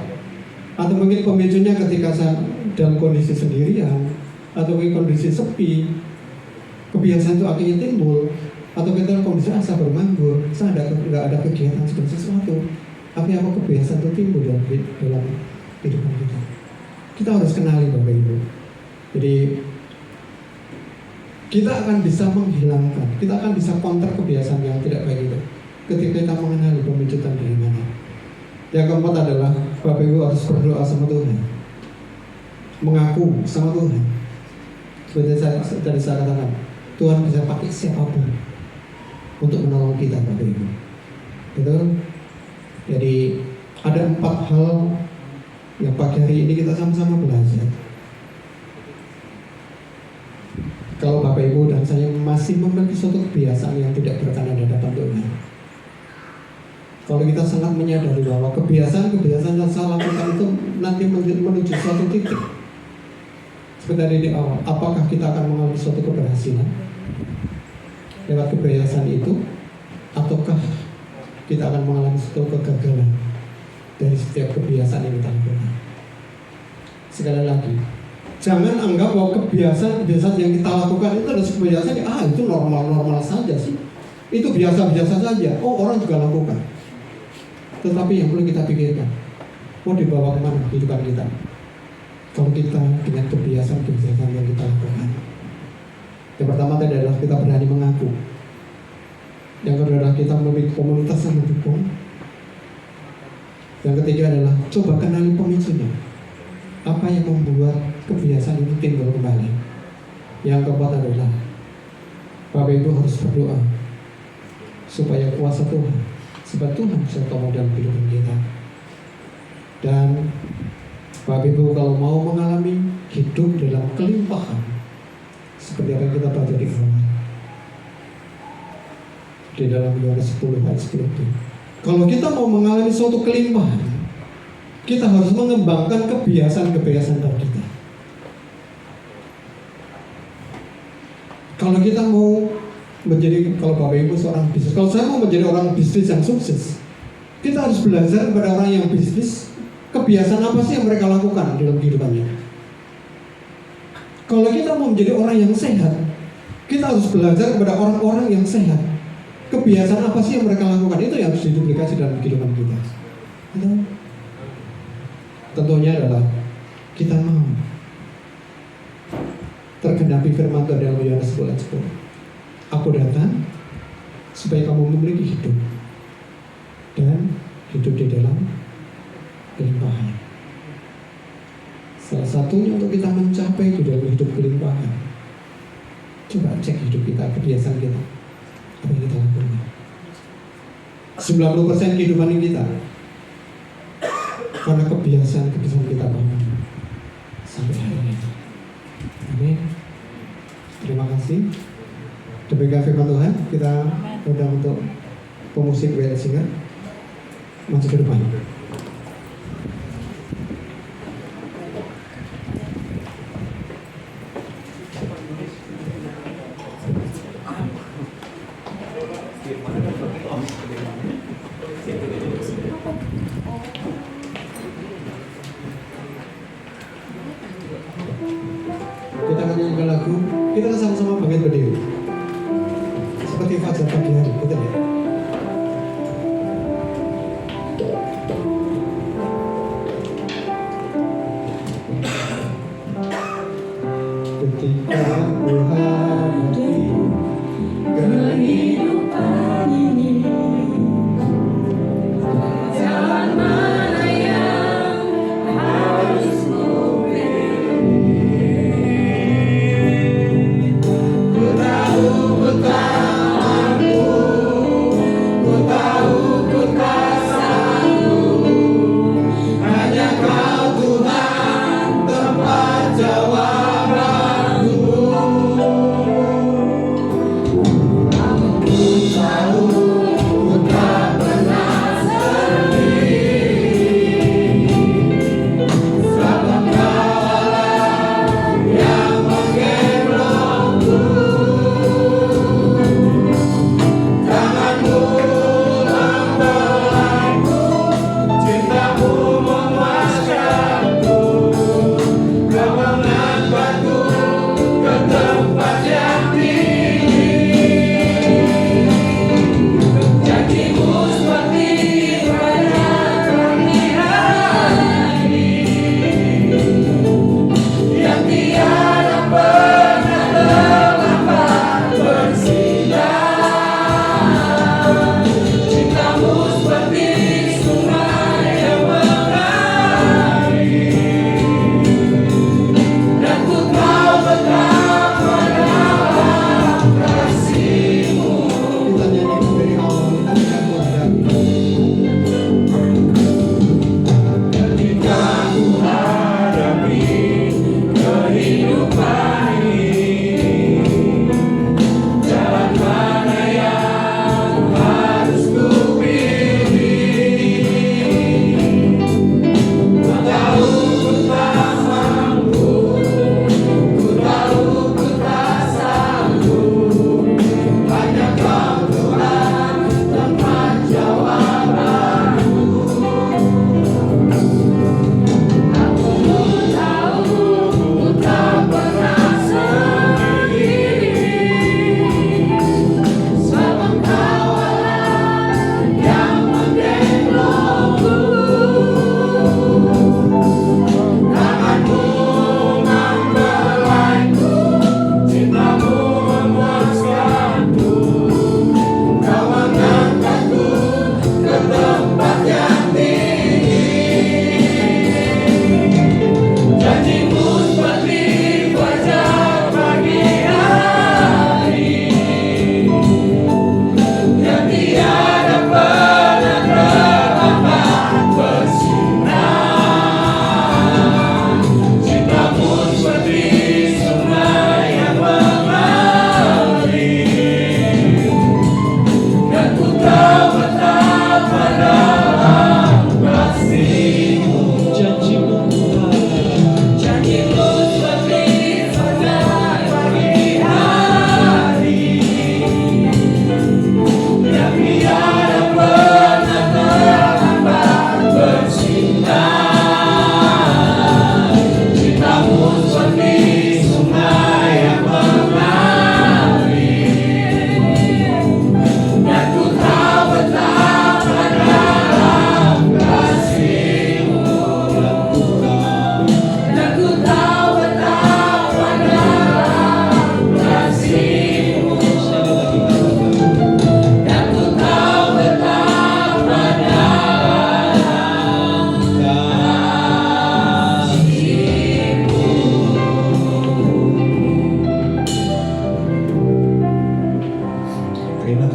Atau mungkin pemicunya ketika saya dalam kondisi sendirian, atau mungkin kondisi sepi, kebiasaan itu akhirnya timbul, atau kita kondisi asa bermanggur, saya nggak ada kegiatan seperti sesuatu, tapi apa kebiasaan itu timbul dalam kehidupan kita. Kita harus kenali, Bapak Ibu. Jadi kita akan bisa menghilangkan, kita akan bisa counter kebiasaan yang tidak baik itu ketika kita mengenali pemicu dari mana. Yang keempat adalah Bapak Ibu harus berdoa sama Tuhan, mengaku sama Tuhan. Seperti tadi saya katakan, Tuhan bisa pakai siapapun untuk menolong kita, Bapak Ibu. Betul? Jadi ada 4 hal yang pagi hari ini kita sama-sama belajar. Kalau Bapak Ibu dan saya masih memiliki suatu kebiasaan yang tidak berkenan di hadapan Tuhan, kalau kita sangat menyadari bahwa kebiasaan yang saya lakukan itu nanti menuju suatu titik, seperti tadi di awal, apakah kita akan mengalami suatu keberhasilan lewat kebiasaan itu, ataukah kita akan mengalami suatu kegagalan dari setiap kebiasaan yang kita lakukan. Sekali lagi, jangan anggap bahwa kebiasaan yang kita lakukan itu adalah kebiasaan itu normal-normal saja sih, itu biasa-biasa saja, orang juga lakukan. Tetapi yang perlu kita pikirkan, mau dibawa kemana kehidupan kita kalau kita dengan kebiasaan-kebiasaan yang kita lakukan. Yang pertama tadi adalah kita berani mengaku. Yang kedua adalah kita memiliki komunitas yang mendukung. Yang ketiga adalah coba kenali pemicunya. Apa yang membuat kebiasaan itu timbul kembali. Yang keempat adalah Bapak Ibu harus berdoa supaya kuasa Tuhan, sebab Tuhan bisa tolong dalam kehidupan kita. Dan Bapak Ibu kalau mau mengalami hidup dalam kelimpahan seperti apa yang kita baca di Roma, di dalam Yohanes 10 ayat 10 itu, kalau kita mau mengalami suatu kelimpahan, kita harus mengembangkan kebiasaan-kebiasaan kita. Kalau kita mau menjadi, kalau Bapak Ibu seorang bisnis, kalau saya mau menjadi orang bisnis yang sukses, kita harus belajar kepada orang yang bisnis, kebiasaan apa sih yang mereka lakukan dalam kehidupannya. Kalau kita mau menjadi orang yang sehat, kita harus belajar kepada orang-orang yang sehat. Kebiasaan apa sih yang mereka lakukan, itu yang harus diduplikasi dalam kehidupan kita. Itu tentunya adalah kita mau tergenapi firman Tuhan dalam Yohanes 10 ayat 10. Aku datang supaya kamu memiliki hidup dan hidup di Apa itu dalam hidup kelimpahan? Coba cek hidup kita, kebiasaan kita. Apa yang kita lakukan? 90% kehidupan kita karena kebiasaan kita bangun sampai hari ini. Amin. Terima kasih. Demikian firman Tuhan. Kita undang untuk pemusik WL Singer maju ke depan. Kita akan nyanyikan lagu. Kita akan sama-sama bangkit berdiri seperti fajar pagi hari. Kita lihat. Ketika ku hadapi kehidupan ini, jalan mana yang harus ku pilih? Ku tahu betapa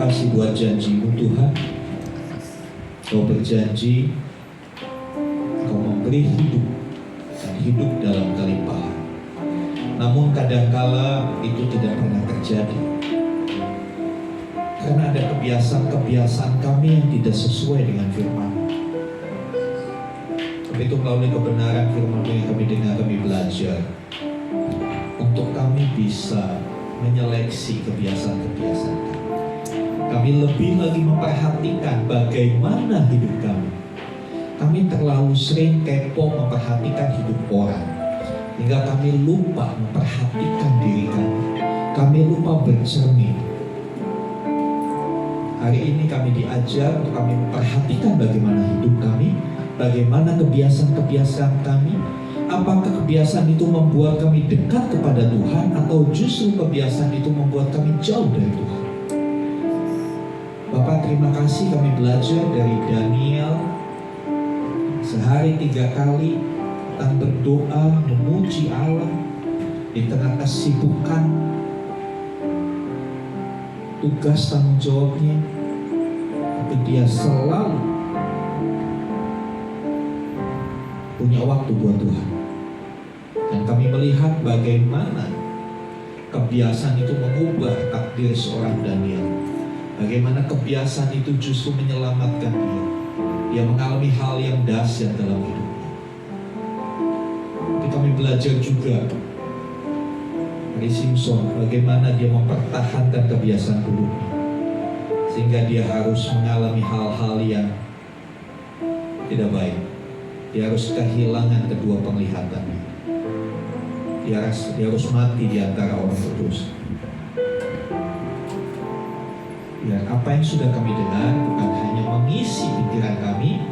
kasih buat janji-Mu Tuhan. Kau berjanji Kau memberi hidup dan hidup dalam kelimpahan. Namun kadangkala itu tidak pernah terjadi karena ada kebiasaan-kebiasaan kami yang tidak sesuai dengan firman. Tapi itu melalui kebenaran firman yang kami dengar, kami belajar untuk kami bisa menyeleksi kebiasaan-kebiasaan kami. Kami lebih lagi memperhatikan bagaimana hidup kami. Kami terlalu sering kepo memperhatikan hidup orang, hingga kami lupa memperhatikan diri kami. Kami lupa bercermin. Hari ini kami diajar untuk kami memperhatikan bagaimana hidup kami, bagaimana kebiasaan-kebiasaan kami. Apakah kebiasaan itu membuat kami dekat kepada Tuhan, atau justru kebiasaan itu membuat kami jauh dari Tuhan? Bapak, terima kasih kami belajar dari Daniel sehari 3 kali tentang berdoa, memuji Allah di tengah kesibukan tugas tanggung jawabnya, tapi dia selalu punya waktu buat Tuhan. Dan kami melihat bagaimana kebiasaan itu mengubah takdir seorang Daniel. Bagaimana kebiasaan itu justru menyelamatkan dia. Dia mengalami hal yang dahsyat dalam hidupnya. Tapi kami belajar juga dari Simpson, bagaimana dia mempertahankan kebiasaan buruknya, sehingga dia harus mengalami hal-hal yang tidak baik. Dia harus kehilangan kedua penglihatannya. Dia harus mati di antara orang berdosa. Ya, apa yang sudah kami dengar bukan hanya mengisi pikiran kami,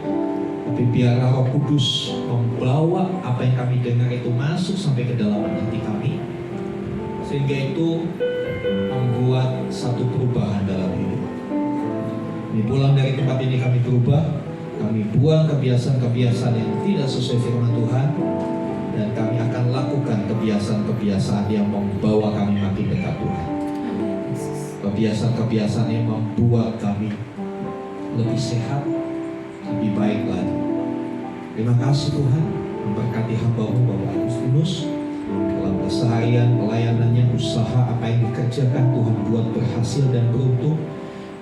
tapi biarlah Roh Kudus membawa apa yang kami dengar itu masuk sampai ke dalam hati kami, sehingga itu membuat satu perubahan dalam hidup. Kami pulang dari tempat ini, kami berubah, kami buang kebiasaan-kebiasaan yang tidak sesuai firman Tuhan, dan kami akan lakukan kebiasaan-kebiasaan yang membawa kami makin dekat Tuhan. Kebiasaan-kebiasaan yang membuat kami lebih sehat, lebih baik lagi. Terima kasih Tuhan, memberkati hamba-Mu Bapak Agustinus dalam keseharian pelayanannya, usaha apa yang dikerjakan Tuhan buat berhasil dan beruntung,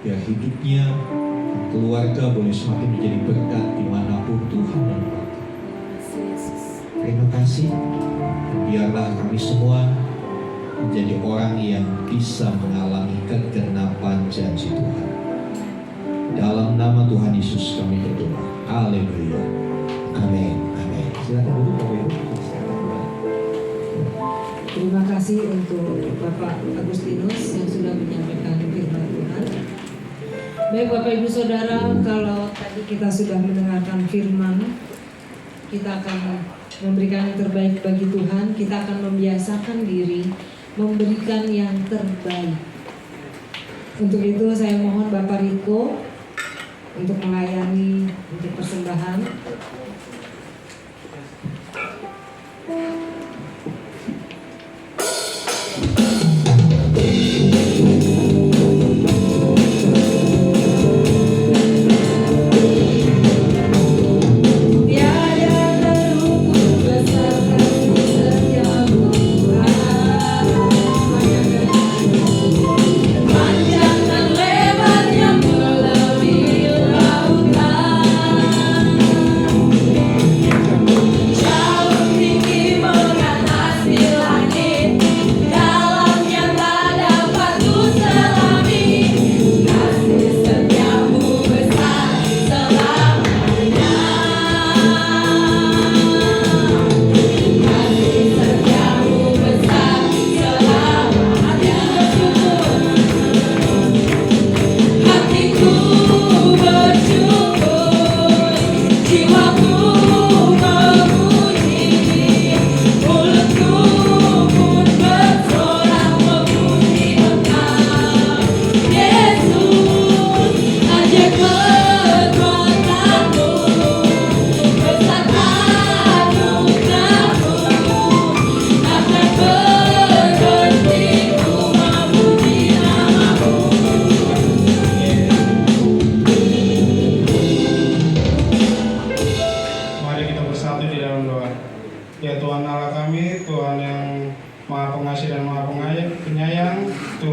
biar hidupnya dan keluarga boleh semakin menjadi berkat dimanapun Tuhan menempatkan. Terima kasih, dan biarlah kami semua menjadi orang yang bisa mengalami kegenapan janji Tuhan. Dalam nama Tuhan Yesus kami berdoa. Haleluya. Amin. Amin. Silakan duduk Bapak Ibu. Terima kasih untuk Bapak Agustinus yang sudah menyampaikan firman Tuhan. Baik Bapak Ibu Saudara, kalau tadi kita sudah mendengarkan firman, kita akan memberikan yang terbaik bagi Tuhan. Kita akan membiasakan diri memberikan yang terbaik. Untuk itu saya mohon Bapak Riko untuk melayani untuk persembahan. Panjang dan lebarnya melebihi lautan.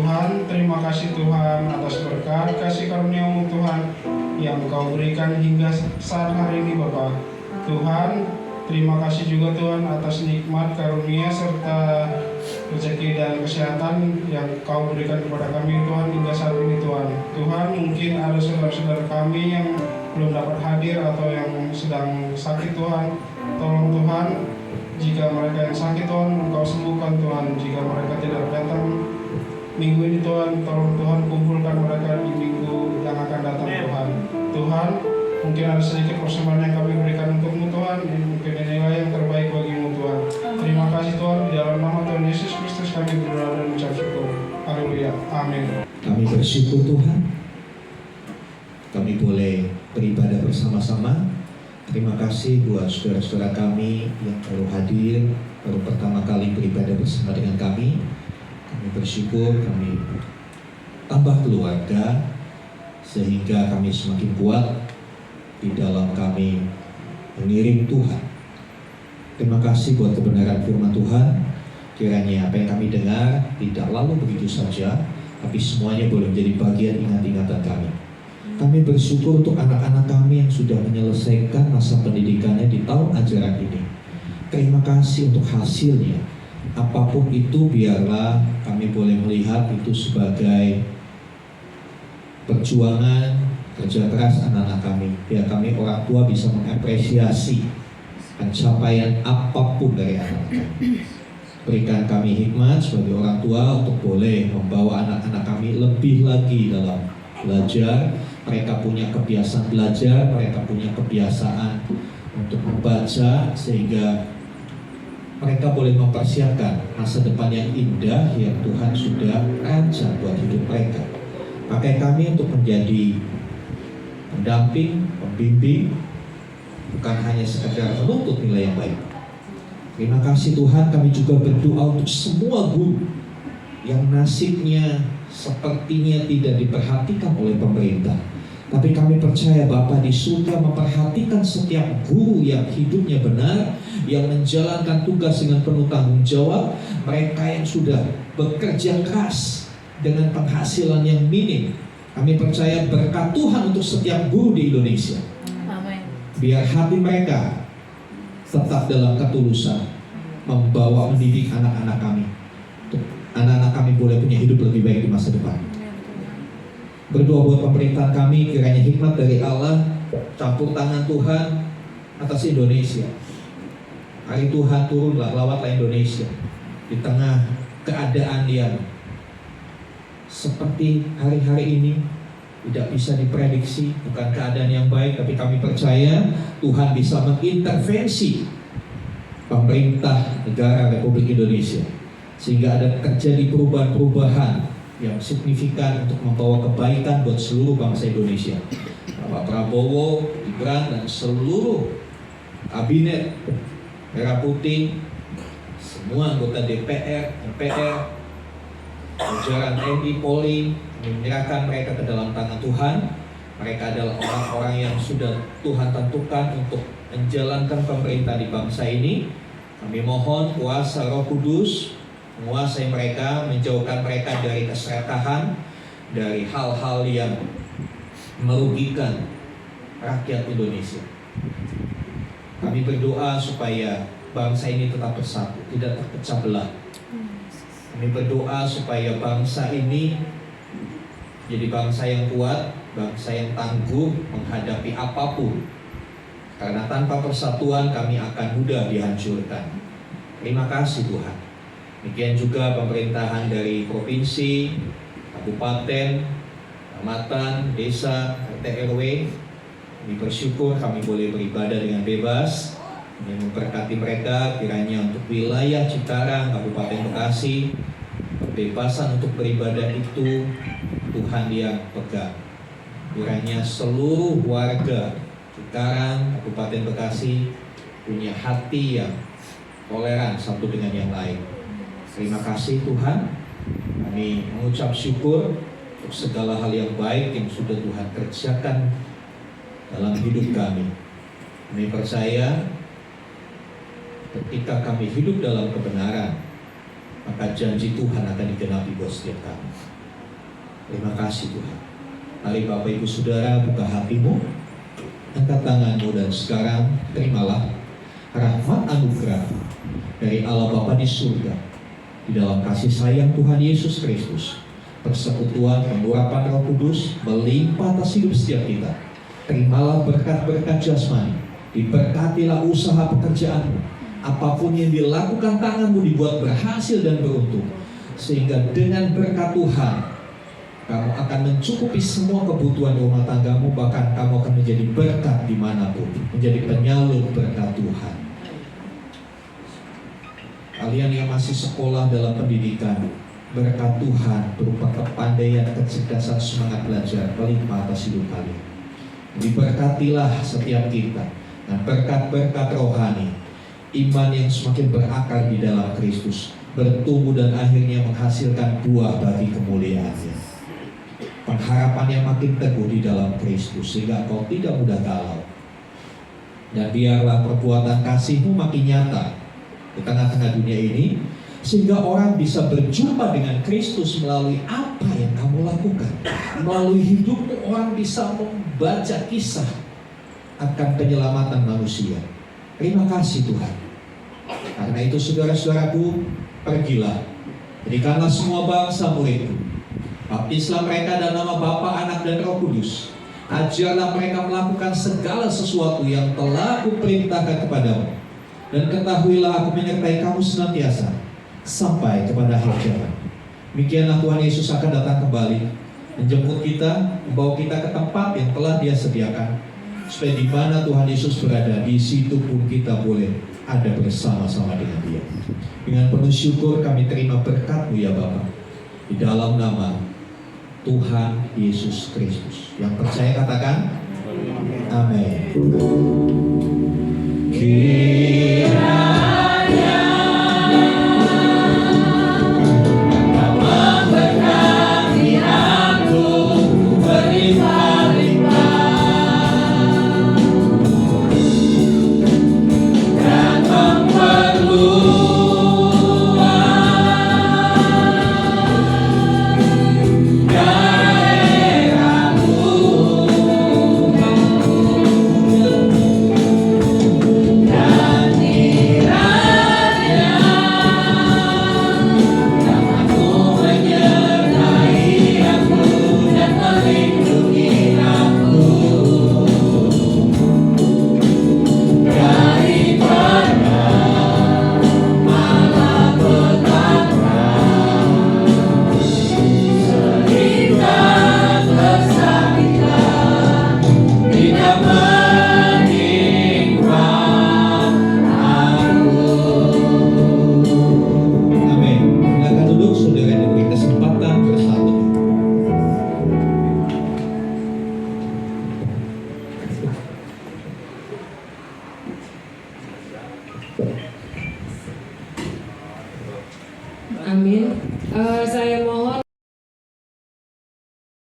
Tuhan, terima kasih Tuhan atas berkat kasih karunia-Mu Tuhan yang Kau berikan hingga saat hari ini Bapa. Tuhan, terima kasih juga Tuhan atas nikmat karunia serta rezeki dan kesehatan yang Kau berikan kepada kami Tuhan hingga saat ini Tuhan. Tuhan, mungkin ada saudara-saudara kami yang belum dapat hadir atau yang sedang sakit Tuhan. Tolong Tuhan, jika mereka yang sakit Tuhan, Engkau sembuhkan Tuhan. Jika mereka tidak datang minggu ini Tuhan, tolong Tuhan kumpulkan mereka di minggu yang akan datang Tuhan. Tuhan, mungkin ada sedikit persembahan yang kami berikan untuk-Mu Tuhan, mungkin inilah yang terbaik bagi-Mu Tuhan. Terima kasih Tuhan, di dalam nama Tuhan Yesus Kristus kami berdoa dan mengucap syukur. Haleluya, amin. Kami bersyukur Tuhan, kami boleh beribadah bersama-sama. Terima kasih buat saudara-saudara kami yang baru hadir, baru pertama kali beribadah bersama dengan kami. Kami bersyukur, kami tambah keluarga, sehingga kami semakin kuat di dalam kami mengiring Tuhan. Terima kasih buat kebenaran firman Tuhan. Kiranya apa yang kami dengar tidak lalu begitu saja, tapi semuanya boleh menjadi bagian ingat-ingatan kami. Kami bersyukur untuk anak-anak kami yang sudah menyelesaikan masa pendidikannya di tahun ajaran ini. Terima kasih untuk hasilnya. Apapun itu, biarlah kami boleh melihat itu sebagai perjuangan kerja keras anak-anak kami. Biar kami orang tua bisa mengapresiasi pencapaian apapun dari anak kami. Berikan kami hikmat sebagai orang tua untuk boleh membawa anak-anak kami lebih lagi dalam belajar. Mereka punya kebiasaan belajar, mereka punya kebiasaan untuk membaca, sehingga mereka boleh mempersiapkan masa depan yang indah yang Tuhan sudah rancang buat hidup mereka. Pakai kami untuk menjadi pendamping, pembimbing, bukan hanya sekedar menuntut nilai yang baik. Terima kasih Tuhan, kami juga berdoa untuk semua guru yang nasibnya sepertinya tidak diperhatikan oleh pemerintah. Tapi kami percaya Bapa di surga memperhatikan setiap guru yang hidupnya benar, yang menjalankan tugas dengan penuh tanggung jawab. Mereka yang sudah bekerja keras dengan penghasilan yang minim. Kami percaya berkat Tuhan untuk setiap guru di Indonesia. Amin. Biar hati mereka tetap dalam ketulusan, membawa mendidik anak-anak kami. Anak-anak kami boleh punya hidup lebih baik di masa depan. Berdoa buat pemerintahan kami, kiranya hikmat dari Allah, campur tangan Tuhan atas Indonesia. Hari Tuhan turunlah, lawatlah Indonesia di tengah keadaan yang seperti hari-hari ini tidak bisa diprediksi, bukan keadaan yang baik, tapi kami percaya Tuhan bisa mengintervensi pemerintah negara Republik Indonesia sehingga ada terjadi perubahan-perubahan yang signifikan untuk membawa kebaikan buat seluruh bangsa Indonesia. Pak Prabowo, Gibran, dan seluruh kabinet Merah Putih, semua anggota DPR, MPR, jajaran TNI, Polri, menyerahkan mereka ke dalam tangan Tuhan. Mereka adalah orang-orang yang sudah Tuhan tentukan untuk menjalankan pemerintah di bangsa ini. Kami mohon kuasa Roh Kudus menguasai mereka, menjauhkan mereka dari keserakahan, dari hal-hal yang merugikan rakyat Indonesia. Kami berdoa supaya bangsa ini tetap bersatu, tidak terpecah belah. Kami berdoa supaya bangsa ini jadi bangsa yang kuat, bangsa yang tangguh menghadapi apapun. Karena tanpa persatuan kami akan mudah dihancurkan. Terima kasih Tuhan. Demikian juga pemerintahan dari provinsi, kabupaten, kecamatan, desa, RT RW. Kami bersyukur kami boleh beribadah dengan bebas. Kami memberkati mereka kiranya untuk wilayah Cikarang, Kabupaten Bekasi, kebebasan untuk beribadah itu Tuhan yang pegang. Kiranya seluruh warga Cikarang, Kabupaten Bekasi punya hati yang toleran satu dengan yang lain. Terima kasih Tuhan. Kami mengucap syukur untuk segala hal yang baik yang sudah Tuhan kerjakan dalam hidup kami. Kami percaya ketika kami hidup dalam kebenaran, maka janji Tuhan akan digenapi buat setiap kami. Terima kasih Tuhan. Mari Bapak Ibu Saudara buka hatimu, angkat tanganmu, dan sekarang terimalah rahmat anugerah dari Allah Bapa di surga, di dalam kasih sayang Tuhan Yesus Kristus, persekutuan pengurapan Roh Kudus melimpah atas hidup setiap kita. Terimalah berkat-berkat jasmani, diberkatilah usaha pekerjaanmu, apapun yang dilakukan tanganmu dibuat berhasil dan beruntung, sehingga dengan berkat Tuhan kamu akan mencukupi semua kebutuhan rumah tanggamu, bahkan kamu akan menjadi berkat dimanapun, menjadi penyalur berkat Tuhan. Kalian yang masih sekolah dalam pendidikan, berkat Tuhan berupa kepandaian, kecerdasan, semangat belajar melimpah atas hidup kalian. Diberkatilah setiap kita dan berkat-berkat rohani, iman yang semakin berakar di dalam Kristus, bertumbuh dan akhirnya menghasilkan buah bagi kemuliaan-Nya. Pengharapan yang makin teguh di dalam Kristus, sehingga kau tidak mudah galau. Dan biarlah perbuatan kasih-Mu makin nyata di tengah-tengah dunia ini, sehingga orang bisa berjumpa dengan Kristus melalui apa yang kamu lakukan. Melalui hidupmu orang bisa membaca kisah akan penyelamatan manusia. Terima kasih Tuhan. Karena itu saudara-saudaraku, pergilah, jadikanlah semua bangsa muridku, baptislah mereka dalam nama Bapa, Anak, dan Roh Kudus. Ajarlah mereka melakukan segala sesuatu yang telah Kuperintahkan kepadamu. Dan ketahuilah Aku menyertai kamu senantiasa sampai kepada akhir zaman. Demikianlah Tuhan Yesus akan datang kembali, menjemput kita, membawa kita ke tempat yang telah Dia sediakan, supaya di mana Tuhan Yesus berada, di situ pun kita boleh ada bersama-sama dengan Dia. Dengan penuh syukur kami terima berkat-Mu ya Bapa, di dalam nama Tuhan Yesus Kristus. Yang percaya katakan amin.